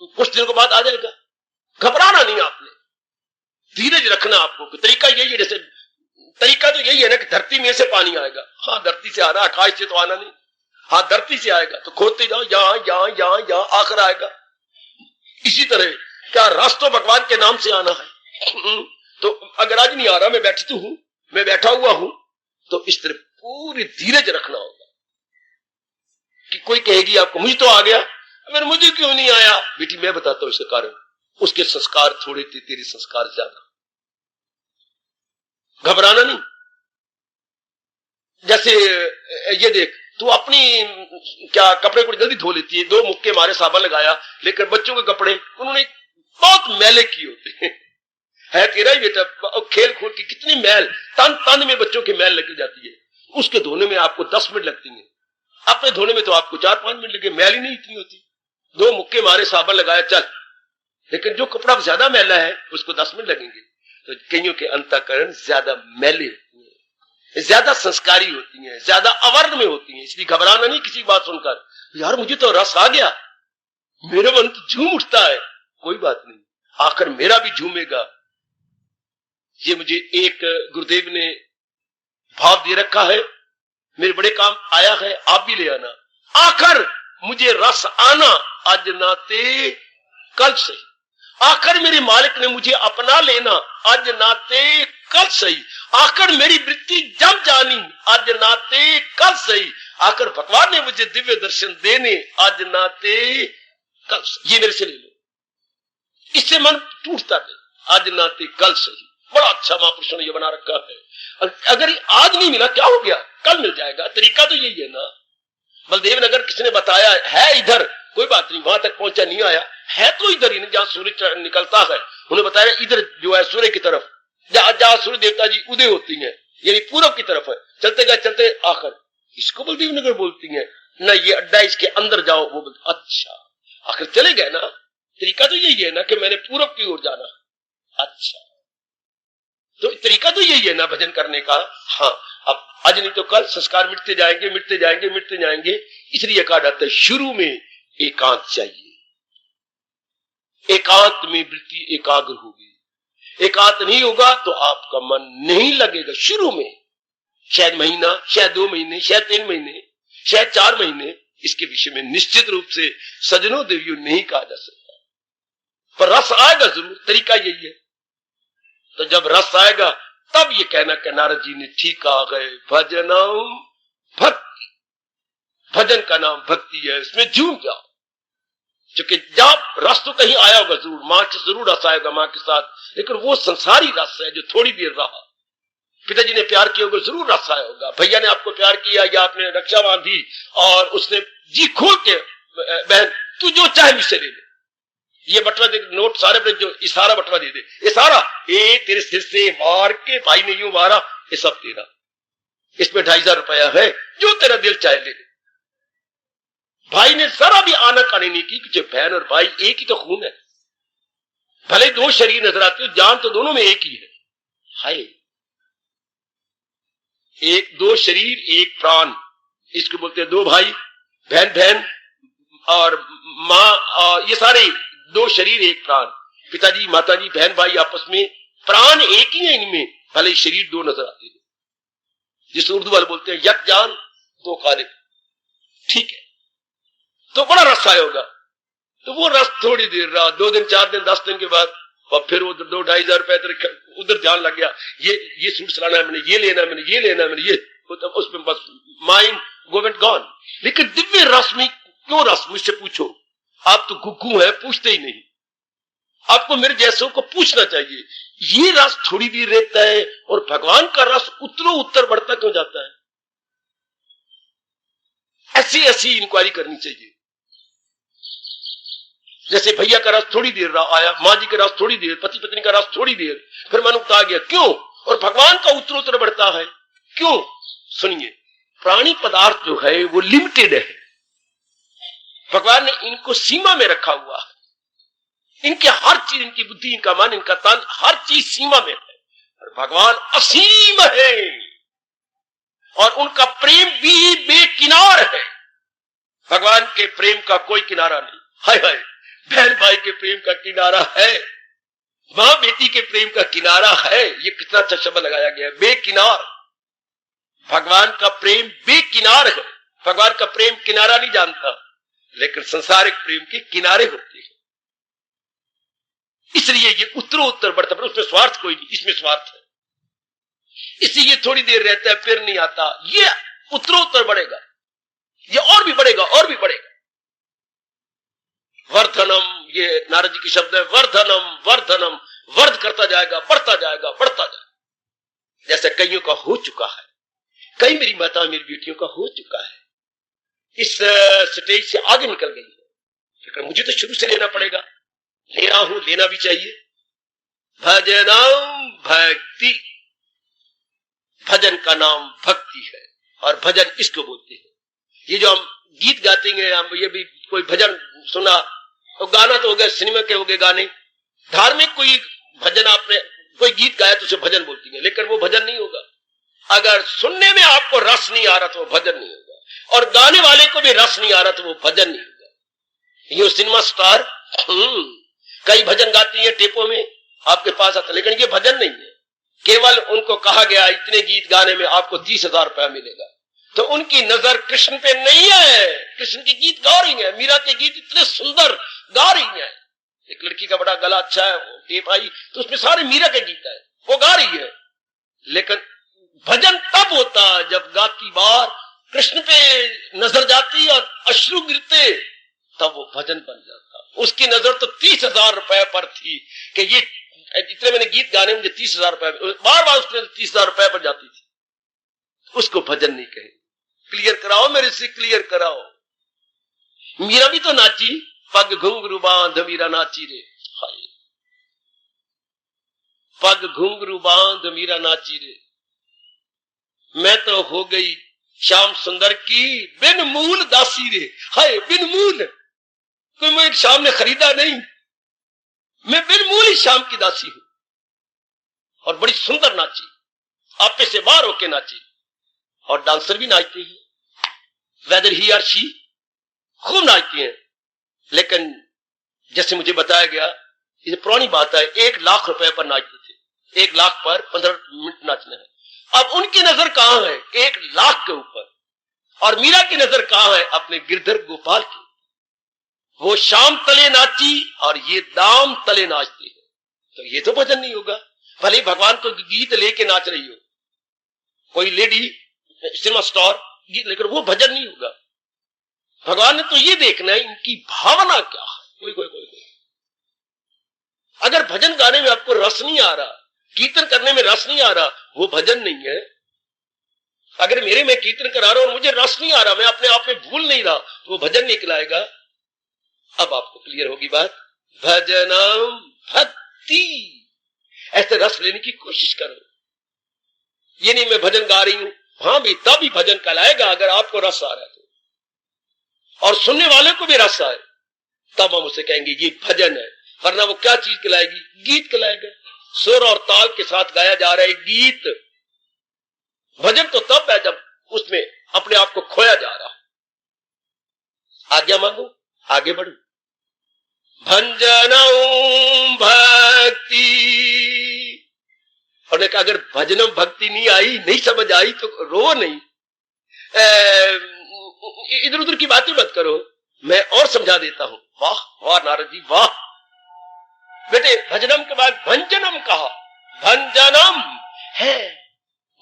A: कुछ दिनों के बाद आ जाएगा, घबराना नहीं आपने, धीरज रखना आपको। तरीका यही है, जैसे तरीका तो यही है ना कि धरती में से पानी आएगा, हाँ धरती से आ रहा, आकाश से तो आना नहीं, हाँ धरती से आएगा, तो खोदते जाओ, यहां आखिर आएगा। इसी तरह क्या रस तो भगवान के नाम से आना है, तो अगर आज नहीं आ रहा, मैं बैठा हुआ हूं, तो इस तरह पूरी धीरज रखना होगा। कि कोई कहेगी आपको मुझे तो आ गया, अगर मुझे क्यों नहीं आया, बेटी मैं बताता हूं इसका कारण, उसके संस्कार थोड़े थे, तेरे संस्कार ज्यादा, घबराना नहीं। जैसे ये देख, तू अपनी क्या कपड़े को जल्दी धो लेती है, दो मुक्के मारे, साबुन लगाया, लेकिन बच्चों के कपड़े उन्होंने बहुत मैले किए होते हैं, है तेरा ही बेटा, खेल खोल की कितनी मैल, तन में बच्चों की मैल लग जाती है, उसके धोने में आपको 10 मिनट लगती है, अपने धोने में तो आपको 4-5 मिनट लगे, मैल ही नहीं इतनी होती, दो मुक्के मारे, साबुन लगाया, चल। लेकिन जो कपड़ा ज्यादा मैला है उसको 10 मिनट लगेंगे। तो कईयों के अंतःकरण ज्यादा मैले होती है, ज्यादा संस्कारी होती हैं, ज्यादा अवर्ण में होती हैं, इसलिए घबराना नहीं किसी बात सुनकर, यार मुझे तो रस आ गया, मेरा मन तो झूम उठता है, कोई बात नहीं, आखिर मेरा भी झूमेगा। ये मुझे एक गुरुदेव ने भाव दे रखा है, मेरे बड़े काम आया है, आप भी ले आना, आखिर मुझे रस आना आज नाते कल सही, आखिर मेरे मालिक ने मुझे अपना लेना आज नाते कल सही, आखिर मेरी वृत्ति जब जानी आज नाते कल सही, आखिर भगवान ने मुझे दिव्य दर्शन देने आज नाते कल सही। ये मेरे से ले लो, इससे मन टूटता नहीं, आज नाते कल सही, बड़ा अच्छा महापुरुषों ने ये बना रखा है। अगर आज नहीं मिला क्या हो गया, कल मिल जाएगा, तरीका तो यही है ना। बलदेव नगर किसी ने बताया है इधर, कोई बात नहीं, वहां तक पहुंचा नहीं आया, है तो इधर ही जहां सूर्य निकलता है, उन्हें बताया इधर जो है सूर्य की तरफ, जहां सूर्य देवता जी उदय होती हैं, यानी पूरब की तरफ है, चलते गए चलते आखिर इसको बलदेव नगर बोलती हैं ना, ये अड्डा इसके अंदर जाओ, वो बोलते अच्छा, आखिर चले गए ना। तरीका तो यही है ना कि मैंने पूरब की ओर जाना, अच्छा, तो तरीका तो यही है ना भजन करने का। हाँ, अब आज नहीं तो कल संस्कार मिटते जाएंगे, मिटते जाएंगे, मिटते जाएंगे, इसलिए कहा जाता है शुरू में एकांत चाहिए, एकांत में वृत्ति एकाग्र होगी, एकांत नहीं होगा तो आपका मन नहीं लगेगा शुरू में, शायद महीना, शायद 2 महीने, शायद 3 महीने, शायद 4 महीने, इसके विषय में निश्चित रूप से सजनों देवियों नहीं कहा जा सकता, पर रस आएगा जरूर, तरीका यही है। तो जब रस आएगा तब ये कहना कि नारद जी ने ठीक आ गए, भजनम भक्ति, भजन का नाम भक्ति है, इसमें झूम जाओ, क्योंकि जब रस तो कहीं आया होगा जरूर, मां के जरूर रस आएगा मां के साथ, लेकिन वो संसारी रस है जो थोड़ी देर रहा। पिताजी ने प्यार किया होगा, जरूर रस आया होगा, भैया ने आपको प्यार किया या आपने रक्षा बांधी और उसने जी खोल के, बहन तू जो चाहे मुझसे ले ले, ये बटवा दे, नोट सारे पे जो इशारा बटवा दे दे, इशारा ए तेरे सिर से मार के भाई ने यूं मारा, ये सब तेरा, इसमें 2500 रुपया है, जो तेरा दिल चाहे ले ले, भाई ने जरा भी आनाकानी नहीं की कि बहन और भाई एक ही तो खून है, भले दो शरीर नजर आते हो, जान तो दोनों में एक ही है। हाय, एक दो शरीर एक प्राण, इसको बोलते हैं दो भाई, बहन बहन और माँ, और ये सारे दो शरीर एक प्राण, पिताजी माताजी बहन भाई आपस में प्राण एक ही है इनमें, भले शरीर दो नजर आते हैं। जिस उर्दू वाले बोलते हैं यक जान दो कालिब, ठीक है, तो बड़ा रस आया होगा। तो वो रस थोड़ी देर रहा, 2 दिन 4 दिन 10 दिन के बाद, और फिर वो 2-2.5 हजार रुपए उधर ध्यान लग गया, ये सूट सिलाना है मैंने, ये लेना है मैंने, ये लेना है मैंने, ये तो उसमें बस माइंड गो एंड गॉन। लेकिन दिव्य रस में क्यों रस, मुझसे पूछो, आप तो गुग्गू है, पूछते ही नहीं। आपको मेरे जैसों को पूछना चाहिए, ये रस थोड़ी देर रहता है और भगवान का रस उत्तरों उत्तर बढ़ता क्यों जाता है? ऐसी ऐसी इंक्वायरी करनी चाहिए। जैसे भैया का रस थोड़ी देर रहा आया, माँ जी का रस थोड़ी देर, पति पत्नी का रस थोड़ी देर, फिर मन उगता गया, क्यों? और भगवान का उत्तरोत्तर बढ़ता है, क्यों? सुनिए, प्राणी पदार्थ जो है वो लिमिटेड है, भगवान ने इनको सीमा में रखा हुआ है, इनके हर चीज, इनकी बुद्धि, इनका मन, इनका तन, हर चीज सीमा में है, और भगवान असीम है, और उनका प्रेम भी बेकिनार है। भगवान के प्रेम का कोई किनारा नहीं। हाय हाय, बहन भाई के प्रेम का किनारा है, मां बेटी के प्रेम का किनारा है, ये कितना अच्छा शब्द लगाया गया है, बेकिनार। भगवान का प्रेम बेकिनार है, भगवान का प्रेम किनारा नहीं जानता, लेकिन संसारिक प्रेम के किनारे होते हैं, इसलिए ये उत्तरोत्तर बढ़ता है, उसमें स्वार्थ कोई नहीं, इसमें स्वार्थ है, इसलिए थोड़ी देर रहता है फिर नहीं आता, ये उत्तरोत्तर बढ़ेगा, ये और भी बढ़ेगा और भी बढ़ेगा। वर्धनम, ये नारद जी की शब्द है, वर्धनम वर्धनम, वर्ध करता जाएगा, बढ़ता जाएगा, बढ़ता जाएगा। जैसे कईयों का हो चुका है, कई मेरी माता मेरी बेटियों का हो चुका है, इस स्टेज से आगे निकल गई है, लेकिन मुझे तो शुरू से लेना पड़ेगा, ले रहा हूं, लेना भी चाहिए। भजनम भक्ति, भजन का नाम भक्ति है, और भजन इसको बोलते हैं। ये जो हम गीत गाते हैं, हम ये भी कोई भजन सुना तो गाना तो हो गया, सिनेमा के हो गए गाने, धार्मिक कोई भजन आपने कोई गीत गाया तो उसे भजन बोलती है, लेकिन वो भजन नहीं होगा। अगर सुनने में आपको रस नहीं आ रहा तो वो भजन नहीं होगा, और गाने वाले को भी रस नहीं आ रहा तो वो भजन नहीं होगा। ये सिनेमा स्टार कई भजन गाती है टेपों में, आपके पास आता, लेकिन ये भजन नहीं है, केवल उनको कहा गया इतने गीत गाने में आपको 30,000 रुपया मिलेगा, तो उनकी नजर कृष्ण पे नहीं है। कृष्ण के गीत गा रही है, मीरा के गीत इतने सुंदर गा रही है, एक लड़की का बड़ा गला अच्छा है, वो टेप आई तो उसमें सारे मीरा के गीत है, वो गा रही है, लेकिन भजन तब होता जब गाती बार कृष्ण पे नजर जाती और अश्रु गिरते, तब वो भजन बन जाता। उसकी नजर तो 30,000 रुपए पर थी कि ये इतने मैंने गीत गाने, मुझे 30,000 रुपए, बार बार उसने 30,000 रुपए पर जाती थी, उसको भजन नहीं कहे। क्लियर कराओ, मेरे से क्लियर कराओ। मीरा भी तो नाची, पग घुंघरू बांध मीरा नाची रे, हाय, पग घुंघरू बांध मीरा नाची रे, मैं तो हो गई श्याम सुंदर की बिन मूल दासी रे, हाय, बिन मूल, कोई मुझे श्याम ने खरीदा नहीं, मैं बिन मूल ही श्याम की दासी हूं। और बड़ी सुंदर नाची, आपे से बाहर होके नाची, और डांसर भी नाचते हैं, वेदर ही और शी खूब नाचती हैं, लेकिन जैसे मुझे बताया गया, ये पुरानी बात है, 1 लाख रुपए पर नाचते थे, 1 लाख पर 15 मिनट नाचना है। अब उनकी नजर कहां है? 1 लाख के ऊपर। और मीरा की नजर कहां है? अपने गिरधर गोपाल की। वो शाम तले नाची और ये दाम तले नाचती है, तो ये तो भजन नहीं होगा। भले भगवान को गीत लेके नाच रही हो, कोई लेडी सिनेमा स्टार गीत, लेकर वो भजन नहीं होगा। भगवान ने तो ये देखना है इनकी भावना क्या है। कोई कोई कोई कोई अगर भजन गाने में आपको रस नहीं आ रहा, कीर्तन करने में रस नहीं आ रहा, वो भजन नहीं है। अगर मेरे में कीर्तन करा रहा हूं और मुझे रस नहीं आ रहा, मैं अपने आप में भूल नहीं रहा, तो वो भजन निकलाएगा। अब आपको क्लियर होगी बात। भजनम भक्ति, ऐसे रस लेने की कोशिश करो। ये नहीं मैं भजन गा रही हूं, हाँ भी तभी भजन कहलाएगा अगर आपको रस आ रहा है तो। और सुनने वाले को भी रस आए, तब हम उसे कहेंगे ये भजन है। वरना वो क्या चीज कहलाएगी? गीत कहलाएगा। सुर और ताल के साथ गाया जा रहा है गीत। भजन तो तब है जब उसमें अपने आप को खोया जा रहा है। आज्ञा मांगो, आगे बढ़ो। भंजनम भक्ति, और अगर भजनम भक्ति नहीं आई, नहीं समझ आई तो रो नहीं, इधर उधर की बातें मत करो, मैं और समझा देता हूं। वाह वाह नारद जी वाह। बेटे भजनम के बाद भंजनम कहा। भंजनम है,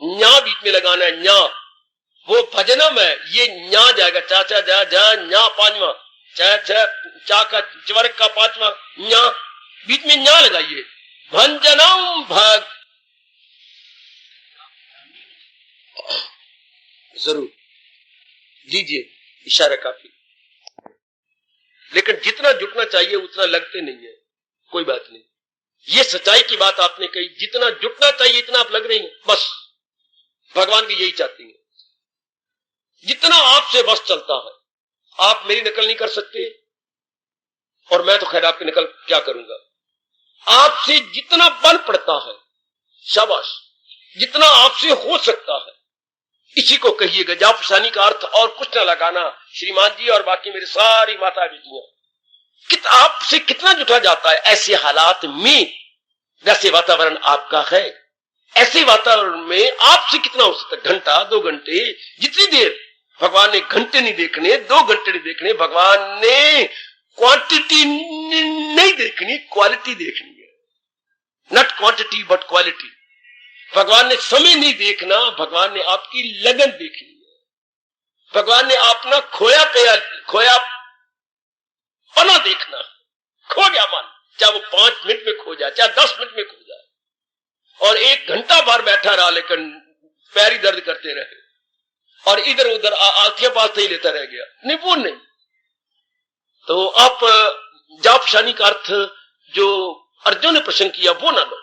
A: न्या बीच में लगाना है, न्या। वो भजनम है, ये न्या जाएगा, चाचा जा जा, न्या पांचवा, चा का चवर्ग का पांचवा न्या, बीच में न्या लगाइए। भंजनम भग, जरूर लीजिए, इशारा काफी। लेकिन जितना जुटना चाहिए उतना लगते नहीं है, कोई बात नहीं। ये सच्चाई की बात आपने कही, जितना जुटना चाहिए इतना आप लग रही हैं, बस भगवान भी यही चाहती हैं। जितना आपसे बस चलता है, आप मेरी नकल नहीं कर सकते, और मैं तो खैर आपकी नकल क्या करूंगा। आपसे जितना बन पड़ता है, शाबाश, जितना आपसे हो सकता है, इसी को कहिएगा। जापशानी का अर्थ और कुछ ना लगाना। श्रीमान जी और बाकी मेरे सारी माता बेटियां, आपसे कितना जुटा जाता है ऐसे हालात में, जैसे वातावरण आपका है, ऐसे वातावरण में आपसे कितना हो सकता है? घंटा, 2 घंटे, जितनी देर। भगवान ने घंटे नहीं देखने, 2 घंटे नहीं देखने, भगवान ने क्वांटिटी नहीं देखनी, क्वालिटी देखनी है। Not quantity but quality. भगवान ने समय नहीं देखना, भगवान ने आपकी लगन देखनी है। भगवान ने अपना खोया पना देखना। खो गया मन, चाहे वो 5 मिनट में खो जाए, चाहे 10 मिनट में खो जाए, और 1 घंटा बाहर बैठा रहा लेकिन पैरी दर्द करते रहे, और इधर उधर आलथिया पालते ही लेता रह गया, नहीं वो नहीं। तो आप जापशानी का अर्थ जो अर्जुन ने प्रश्न किया वो ना लो,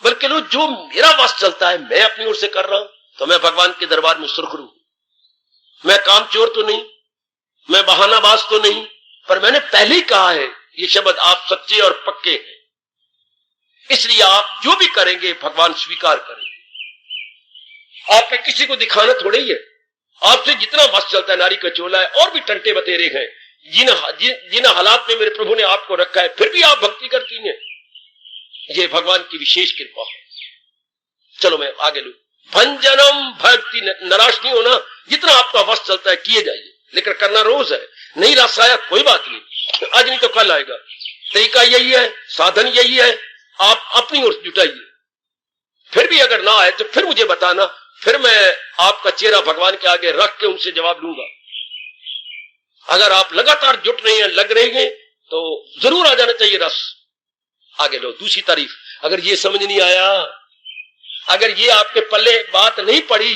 A: बल्कि लो जो मेरा वास चलता है, मैं अपनी ओर से कर रहा हूं, तो मैं भगवान के दरबार में सुरखरू हूं। मैं कामचोर तो नहीं, मैं बहानाबाज तो नहीं, पर मैंने पहले ही कहा है ये शब्द आप सच्चे और पक्के हैं, इसलिए आप जो भी करेंगे भगवान स्वीकार करेंगे। आप में किसी को दिखाना थोड़ा ही है। आपसे जितना वश चलता है, नारी का चोला है, और भी टंटे बतेरे हैं, जिन हालात में मेरे प्रभु ने आपको रखा है, फिर भी आप भक्ति करती हैं, ये भगवान की विशेष कृपा है। चलो मैं आगे लू। भंजनम भक्ति, निराश नहीं होना, जितना आपका वश चलता है किए जाइए, लेकिन करना रोज है। नहीं रस आया कोई बात नहीं, आज नहीं तो कल आएगा। तरीका यही है, साधन यही है, आप अपनी ओर जुटाइए। फिर भी अगर ना आए तो फिर मुझे बताना, फिर मैं आपका चेहरा भगवान के आगे रख के उनसे जवाब लूंगा। अगर आप लगातार जुट रहे हैं, लग रहे हैं, तो जरूर आ जाना चाहिए रस। आगे लो दूसरी तारीफ। अगर ये समझ नहीं आया, अगर ये आपके पल्ले बात नहीं पड़ी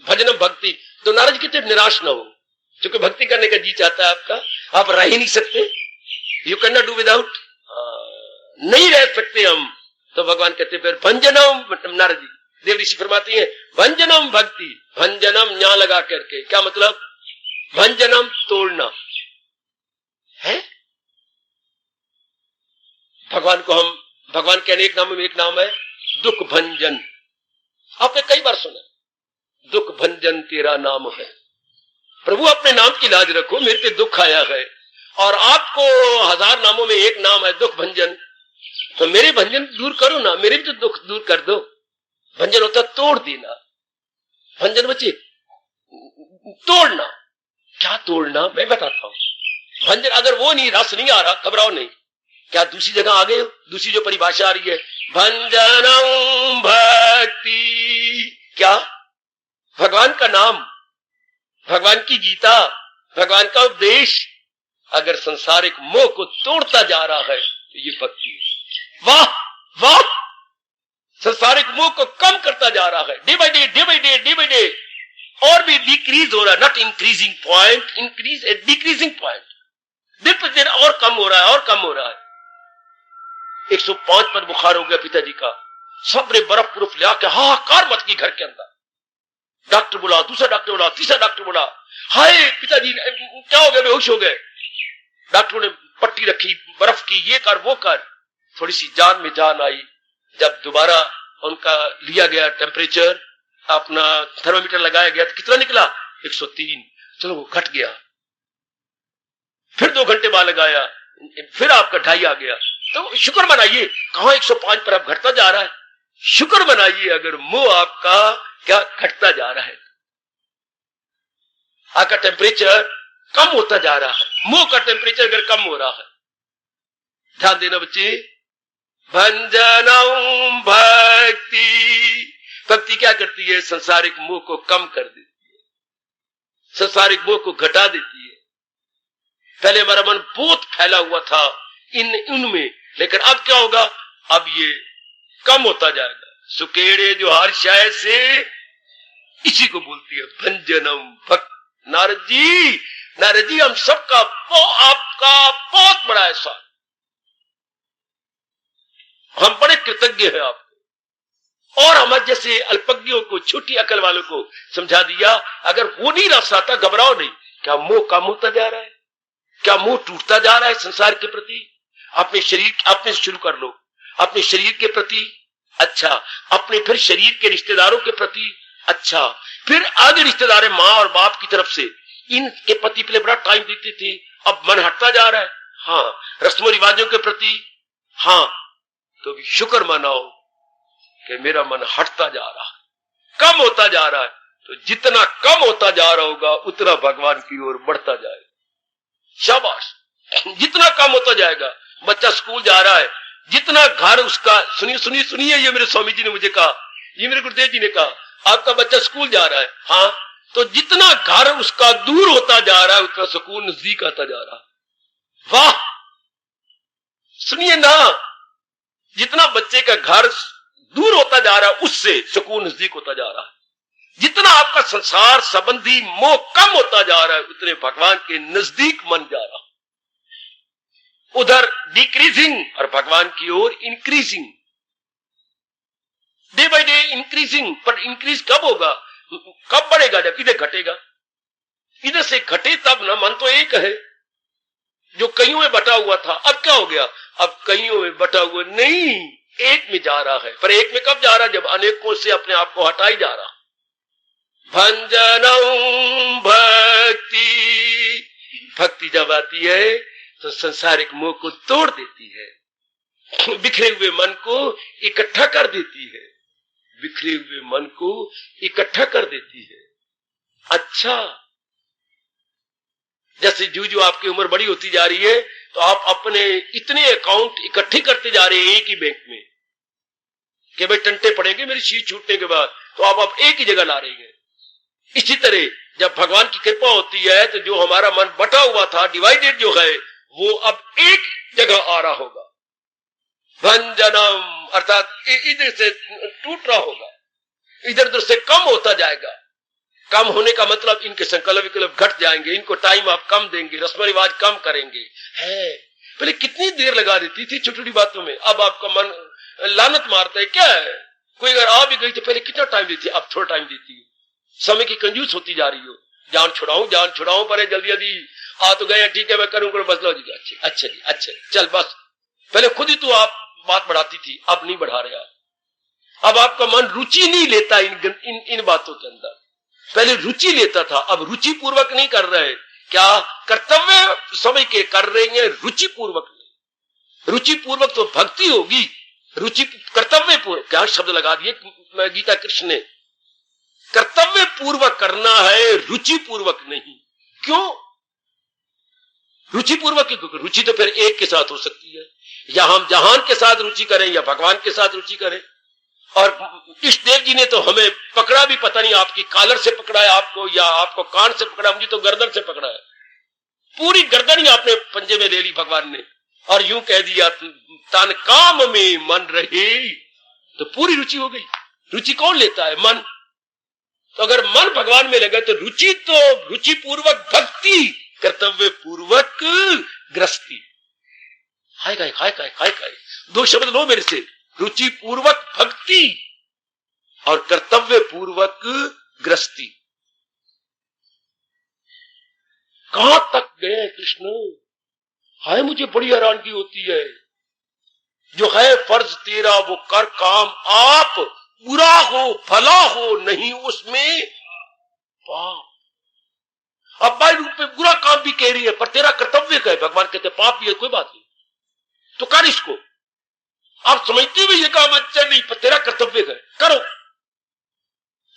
A: भजन भक्ति, तो नारद कहते निराश ना हो, क्योंकि भक्ति करने का जी चाहता है आपका, आप रह ही नहीं सकते। You can not do without, नहीं रह सकते हम। तो भगवान कहते फिर भंजनम, नारद जी देव ऋषि फरमाती हैं भंजनम भक्ति, भंजनम न्या लगा करके, क्या मतलब? भंजनम तोड़ना है। भगवान को हम, भगवान के अनेक नामों में एक नाम है दुख भंजन। आपने कई बार सुना, दुख भंजन तेरा नाम है। प्रभु अपने नाम की लाज रखो, मेरे पे दुख आया है, और आपको 1000 नामों में एक नाम है दुख भंजन, तो मेरे भंजन दूर करो ना, मेरे भी तो दुख दूर कर दो। भंजन होता तोड़ देना, भंजन बच्चे तोड़ना। क्या तोड़ना? मैं बताता हूं। भंजन अगर वो नहीं, रस नहीं आ रहा, घबराओ नहीं। क्या दूसरी जगह आ गए? दूसरी जो परिभाषा आ रही है भंजनम भक्ति, क्या? भगवान का नाम, भगवान की गीता, भगवान का उपदेश अगर संसारिक मोह को तोड़ता जा रहा है तो ये भक्ति है। वाह वाह, संसारिक मोह को कम करता जा रहा है, day by day, day by day, day by day, और भी डिक्रीज हो रहा है, not increasing point, increase A decreasing point, दिन पर दिन और कम हो रहा है, और कम हो रहा है। 105 पर बुखार हो गया पिताजी का, सब ने बर्फ प्रूफ लिया के हाहाकार मच गई घर के अंदर। डॉक्टर बुला, दूसरा डॉक्टर बुला, तीसरा डॉक्टर बुला। हाय पिताजी क्या हो गया, बेहोश हो गए। डॉक्टरों ने पट्टी रखी, बर्फ की, ये कर वो कर। थोड़ी सी जान में जान आई। जब दोबारा उनका लिया गया टेम्परेचर, अपना थर्मामीटर लगाया गया तो कितना निकला? 103। चलो वो घट गया। फिर 2 घंटे बाद लगाया, फिर आपका 2.5 आ गया। तो शुक्र मनाइए, कहां 105 पर अब घटता जा रहा है। शुक्र मनाइए अगर मुंह आपका क्या घटता जा रहा है, आपका टेम्परेचर कम होता जा रहा है, मुंह का टेम्परेचर अगर कम हो रहा है। ध्यान देना बच्चे, भंजनम भक्ति। भक्ति क्या करती है? संसारिक मोह को कम कर देती है, संसारिक मोह को घटा देती है। पहले हमारा मन बहुत फैला हुआ था इनमें, लेकिन अब क्या होगा? अब ये कम होता जाएगा। सुकेड़े जो हर शाय से, इसी को बोलती है भंजनम भक्त। नारद जी हम सबका वो आपका बहुत बड़ा एहसान, हम बड़े कृतज्ञ हैं आपको। और हमारे जैसे अल्पज्ञों को, छोटी अकल वालों को समझा दिया। अगर वो नहीं रास्ता आता, घबराओ नहीं। क्या मोह कम होता जा रहा है? क्या मोह टूटता जा रहा है संसार के प्रति? अपने शरीर, अपने शुरू कर लो, अपने शरीर के प्रति अच्छा, अपने फिर शरीर के रिश्तेदारों के प्रति अच्छा, फिर आगे रिश्तेदार माँ और बाप की तरफ से, इनके प्रति पहले बड़ा टाइम देती थी, अब मन हटता जा रहा है। हाँ, रस्मों रिवाजों के प्रति हाँ, तो भी शुक्र मनाओ कि मेरा मन हटता जा रहा है, कम होता जा रहा है। तो जितना कम होता जा रहा होगा उतना भगवान की ओर बढ़ता जाएगा। शाबाश, जितना कम होता जाएगा। बच्चा स्कूल जा रहा है, जितना घर उसका, सुनिए, ये मेरे स्वामी जी ने मुझे कहा, ये मेरे गुरुदेव जी ने कहा, आपका बच्चा स्कूल जा रहा है, हाँ, तो जितना घर उसका दूर होता जा रहा है उतना सुकून नजदीक आता जा रहा है। वाह, सुनिए ना, जितना बच्चे का घर दूर होता जा रहा है उससे सुकून नजदीक होता जा रहा है। जितना आपका संसार संबंधी मोह कम होता जा रहा है उतने भगवान के नजदीक मन जा रहा है। उधर डिक्रीजिंग और भगवान की ओर increasing, day by day increasing. पर इंक्रीज कब होगा, कब बढ़ेगा? जब इधर घटेगा। इधर से घटे तब ना, मन तो एक है जो कईयों में बटा हुआ था। अब क्या हो गया? अब कईयों में बटा हुआ नहीं, एक में जा रहा है। पर एक में कब जा रहा? जब अनेकों से अपने आप को हटाई जा रहा। भंजनम भक्ति, भक्ति जब आती है तो संसारिक मोह को तोड़ देती है, बिखरे हुए मन को इकट्ठा कर देती है, बिखरे हुए मन को इकट्ठा कर देती है। अच्छा, जैसे जो आपकी उम्र बड़ी होती जा रही है तो आप अपने इतने अकाउंट इकट्ठे करते जा रहे हैं एक ही बैंक में कि भाई टंटे पड़ेंगे मेरी शीश छूटने के बाद, तो आप एक ही जगह ला रहे हैं। इसी तरह जब भगवान की कृपा होती है तो जो हमारा मन बटा हुआ था, डिवाइडेड जो है, वो अब एक जगह आ रहा होगा। भंजनम अर्थात इधर से टूट रहा होगा, इधर उधर से कम होता जाएगा। कम होने का मतलब इनके संकल्प विकल्प घट जाएंगे, इनको टाइम आप कम देंगे, रस्म रिवाज कम करेंगे। है पहले कितनी देर लगा देती थी छोटी छोटी बातों में, अब आपका मन लानत मारता है। क्या है, कोई अगर आ भी गई तो पहले कितना टाइम देती, अब थोड़ा टाइम देती है। समय की कंजूस होती जा रही हो। जान छुड़ाऊं पर जल्दी जल्दी आ तो गए, ठीक है मैं करूं, बस लो जी, अच्छा जी चल बस। पहले खुद ही तो आप बात बढ़ाती थी, अब नहीं बढ़ा रहे आप। अब आपका मन रुचि नहीं लेता इन बातों के अंदर। पहले रुचि लेता था, अब रुचि पूर्वक नहीं कर रहे। क्या कर्तव्य समय के कर रहे हैं, रुचि पूर्वक नहीं। रुचि पूर्वक तो भक्ति होगी, रुचि कर्तव्य पूर्वक, क्या शब्द लगा दिए गीता कृष्ण ने, कर्तव्य पूर्वक करना है, रुचि पूर्वक नहीं। क्यों रुचि पूर्वक? क्योंकि रुचि तो फिर एक के साथ हो सकती है, या हम जहान के साथ रुचि करें या भगवान के साथ रुचि करें। और इष्ट देव जी ने तो हमें पकड़ा भी, पता नहीं आपकी कालर से पकड़ा है आपको या आपको कान से पकड़ा, मुझे तो गर्दन से पकड़ा है। पूरी गर्दन ही आपने पंजे में ले ली भगवान ने, और यूं कह दिया तन काम में मन रहे, तो पूरी रुचि हो गई। रुचि कौन लेता है? मन। तो अगर मन भगवान में लगे तो रुचि, तो रुचि पूर्वक भक्ति, कर्तव्य पूर्वक गृहस्थी। हाय काय दो शब्द लो मेरे से, रुचि पूर्वक भक्ति और कर्तव्य पूर्वक गृहस्थी। कहां तक गए कृष्ण, हाय मुझे बड़ी हैरानगी होती है। जो है फर्ज तेरा वो कर काम आप, बुरा हो भला हो नहीं उसमें पाप। अब बाई रूप में बुरा काम भी कह रही है, पर तेरा कर्तव्य क्या है? भगवान कहते पाप भी है, कोई बात नहीं, तो कर इसको। आप समझते हुए ये काम अच्छा नहीं, पर तेरा कर्तव्य क्या है? करो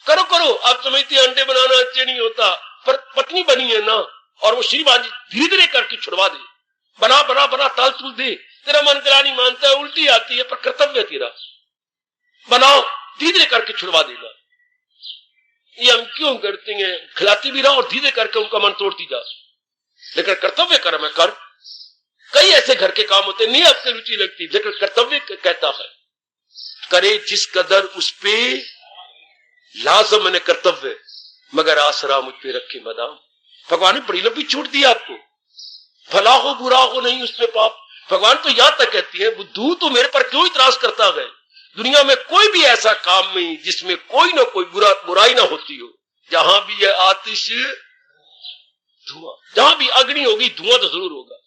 A: करो करो। आप समझते अंडे बनाना अच्छे नहीं होता, पर पत्नी बनी है ना, और वो श्रीमान जी धीरे धीरे करके छुड़वा दे, बना बना बना ताल तुल दे। तेरा मन करा नहीं मानता है, उल्टी आती है, पर कर्तव्य तेरा, बनाओ धीरे धीरे करके छुड़वा देगा। ये हम क्यों करते हैं? खिलाती भी रहो और धीरे करके उनका मन तोड़ती जा, लेकिन कर्तव्य कर मैं कर। कई ऐसे घर के काम होते नहीं आपसे रुचि लगती, लेकिन कर्तव्य कहता है करे जिस कदर उस पे लाजम मैंने कर्तव्य, मगर आसरा मुझ पे रखे मदाम। भगवान ने बड़ी लंबी छूट दी आपको, भला हो बुरा हो नहीं उसमें पाप। भगवान तो यहां तक कहती है बुद्धू तो मेरे पर क्यों इतराज करता है? दुनिया में कोई भी ऐसा काम नहीं जिसमें कोई ना कोई बुराई ना होती हो। जहां भी है आतिश धुआं, जहां भी अग्नि होगी धुआं तो जरूर होगा।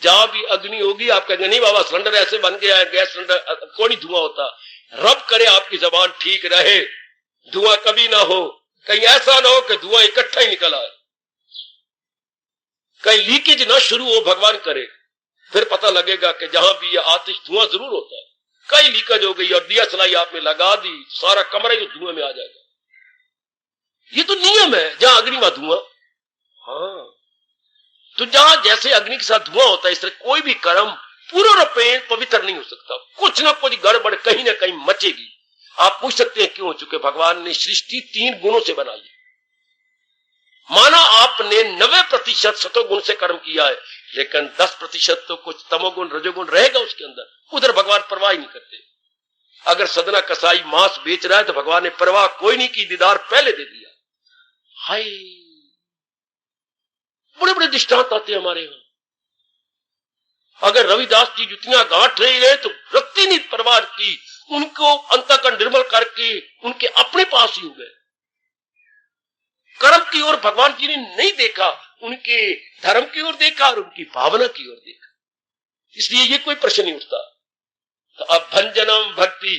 A: जहां भी अग्नि होगी आप कहेंगे नहीं बाबा सिलेंडर ऐसे बन गया है, गैस सिलेंडर कोई नहीं धुआं होता। रब करे आपकी जबान ठीक रहे, धुआं कभी ना हो। कहीं ऐसा ना हो कि धुआं इकट्ठा ही निकल आए, कहीं लीकेज ना शुरू हो, भगवान करे। फिर पता लगेगा कि जहां भी ये आतिश धुआं जरूर होता है। कई लीकेज हो गई और दिया सलाई आपने लगा दी, सारा कमरा ही धुआं में आ जाएगा। ये तो नियम है, जहां अग्नि वहां धुआं। हाँ, तो जहां जैसे अग्नि के साथ धुआं होता है, इस तरह कोई भी कर्म पूर्ण रूपेण पवित्र नहीं हो सकता। कुछ ना कुछ गड़बड़ कहीं ना कहीं मचेगी। आप पूछ सकते हैं क्यों हो चुके? भगवान ने सृष्टि 3 गुणों से बनाई। माना आपने 90% सतोगुण से कर्म किया है, लेकिन 10% तो कुछ तमोगुण रजोगुण रहेगा उसके अंदर, उधर भगवान परवाह ही नहीं करते। अगर सदना कसाई मांस बेच रहा है तो भगवान ने परवाह कोई नहीं की, दीदार पहले दे दिया। हाय, बड़े बड़े दृष्टांत आते हैं हमारे यहां। अगर रविदास जी जुतियां गांठ रहे हैं तो रत्ती नहीं परवाह की, उनको अंतःकरण निर्मल करके उनके अपने पास ही हो गए। कर्म की ओर भगवान जी ने नहीं देखा, उनके धर्म की ओर देखा और उनकी भावना की ओर देखा। इसलिए ये कोई प्रश्न नहीं उठता। तो अब भंजनम भक्ति,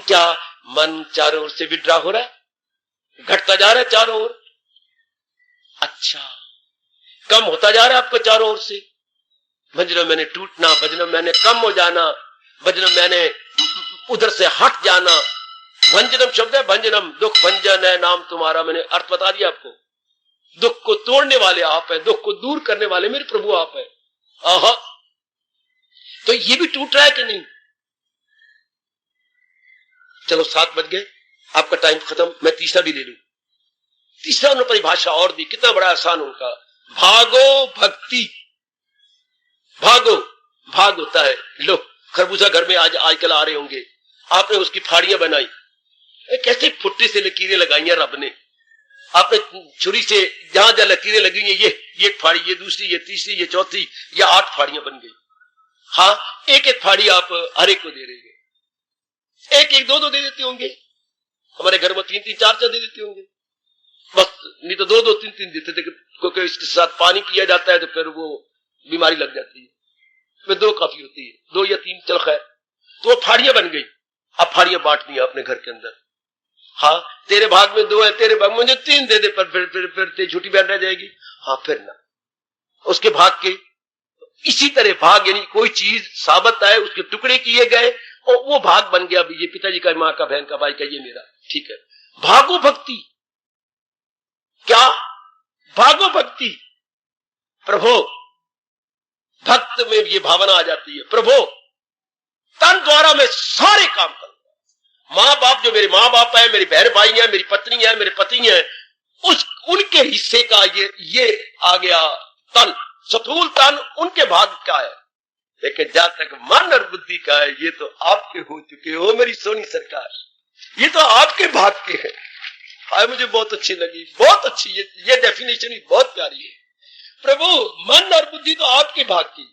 A: क्या मन चारों ओर से विड्रा हो रहा है, घटता जा रहा है चारों ओर? अच्छा, कम होता जा रहा है आपको चारों ओर से। भजनम मैंने टूटना, भजनम मैंने कम हो जाना, भजनम मैंने उधर से हट जाना। भंजनम शब्द है, भंजनम दुख भंजन है नाम तुम्हारा। मैंने अर्थ बता दिया आपको। दुख को तोड़ने वाले आप है, दुख को दूर करने वाले मेरे प्रभु आप है। आहा, तो ये भी टूट रहा है कि नहीं? चलो 7 बज गए, आपका टाइम खत्म, मैं तीसरा भी ले लूं। तीसरा उन्होंने परिभाषा और दी, कितना बड़ा आसान उनका। भागो भक्ति, भागो, भाग होता है। लो खरबूजा घर में आज आजकल आ रहे होंगे, आपने उसकी फाड़ियां बनाई, कैसे फुट्टे से लकीरें लगाई हैं रब ने। आपने छुरी से जहां जहां लकीरें लगी हैं, ये एक फाड़ी, ये दूसरी, ये तीसरी, ये चौथी, ये 8 फाड़ियां बन गई। हाँ, एक एक फाड़ी आप हर एक को दे रहे हैं, एक एक 2-2 दे देते होंगे। हमारे घर में 3-3 4-4 दे देते होंगे बस, नहीं तो 2-2 3-3 देते थे, क्योंकि इसके साथ पानी पिया जाता है तो फिर वो बीमारी लग जाती है। फिर 2 काफी होती है, 2 या 3, चल खैर। तो वो फाड़ियां बन गई। अब फाड़ियां बांट दी आपने घर के अंदर। हाँ, तेरे भाग में 2 है, तेरे भाग में मुझे 3 दे दे, पर फिर छुट्टी बन रह जाएगी। हाँ, फिर ना उसके भाग के। इसी तरह भाग यानी कोई चीज साबित आए, उसके टुकड़े किए गए और वो भाग बन गया। ये पिताजी का, माँ का, बहन का, भाई का, ये मेरा, ठीक है। भागो भक्ति, क्या भागो भक्ति? प्रभु, भक्त में ये भावना आ जाती है, प्रभु तन द्वारा मैं सारे काम करूंगा। माँ बाप, जो मेरे माँ बाप है, मेरी बहन भाई है, मेरी पत्नी है, मेरे पति है, उनके हिस्से का ये आ गया तन, स्थूल तन उनके भाग का है। लेकिन जहां तक मन और बुद्धि का है, ये तो आपके हो चुके हो मेरी सोनी सरकार, ये तो आपके भाग के है। हाय, मुझे बहुत अच्छी लगी, बहुत अच्छी, ये डेफिनेशन भी बहुत प्यारी है। प्रभु, मन और बुद्धि तो आपके भाग की,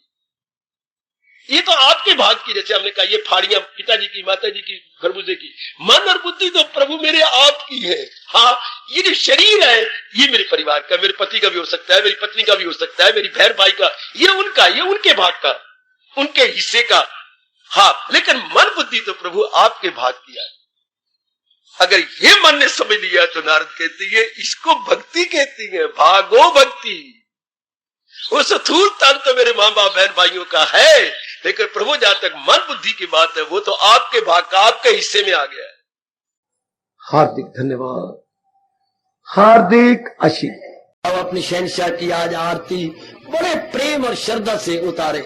A: ये तो आपके भाग की, जैसे हमने कहा ये फाड़ियां पिताजी की, माताजी की, खरबूजे की। मन और बुद्धि तो प्रभु मेरे आपकी है। हाँ, ये जो शरीर है ये मेरे परिवार का, मेरे पति का भी हो सकता है, मेरी पत्नी का भी हो सकता है, मेरी बहन भाई का, ये उनका, ये उनके भाग का, उनके हिस्से का। हाँ, लेकिन मन बुद्धि तो प्रभु आपके भाग की है। अगर ये मन ने समझ लिया तो नारद कहती है इसको भक्ति कहती है, भागो भक्ति। वो स्थूल तन तो मेरे मां बाप बहन भाइयों का है, लेकिन प्रभु जहां तक मन बुद्धि की बात है वो तो आपके भाग का, आपके हिस्से में आ गया है। हार्दिक धन्यवाद, हार्दिक आशीर्वाद। अब अपनी शहंशाह की आज आरती बड़े प्रेम और श्रद्धा से उतारे।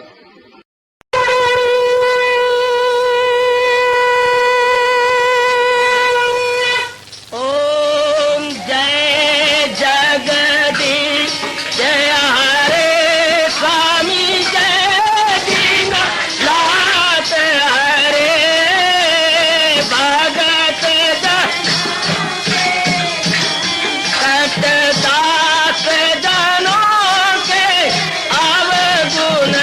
A: ओम जय जगदीश जय हरे स्वामी जय दीना लात हरे भगत दास जनों के अवगुण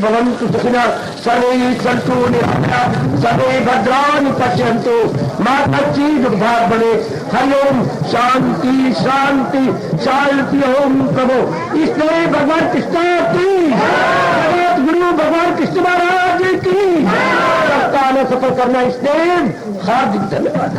A: भवन्तु सुखिनः सर्वे सन्तु निरामयाः सर्वे भद्राणि पश्यन्तु मा कश्चित् दुर्भाग् भवेत्। हरि ओम शांति शांति शांति। ओम प्रभु इसलिए भगवान कृष्ण की जगत गुरु भगवान कृष्ण महाराज की सप्ताह में सफल करना इसलिए हार्दिक धन्यवाद।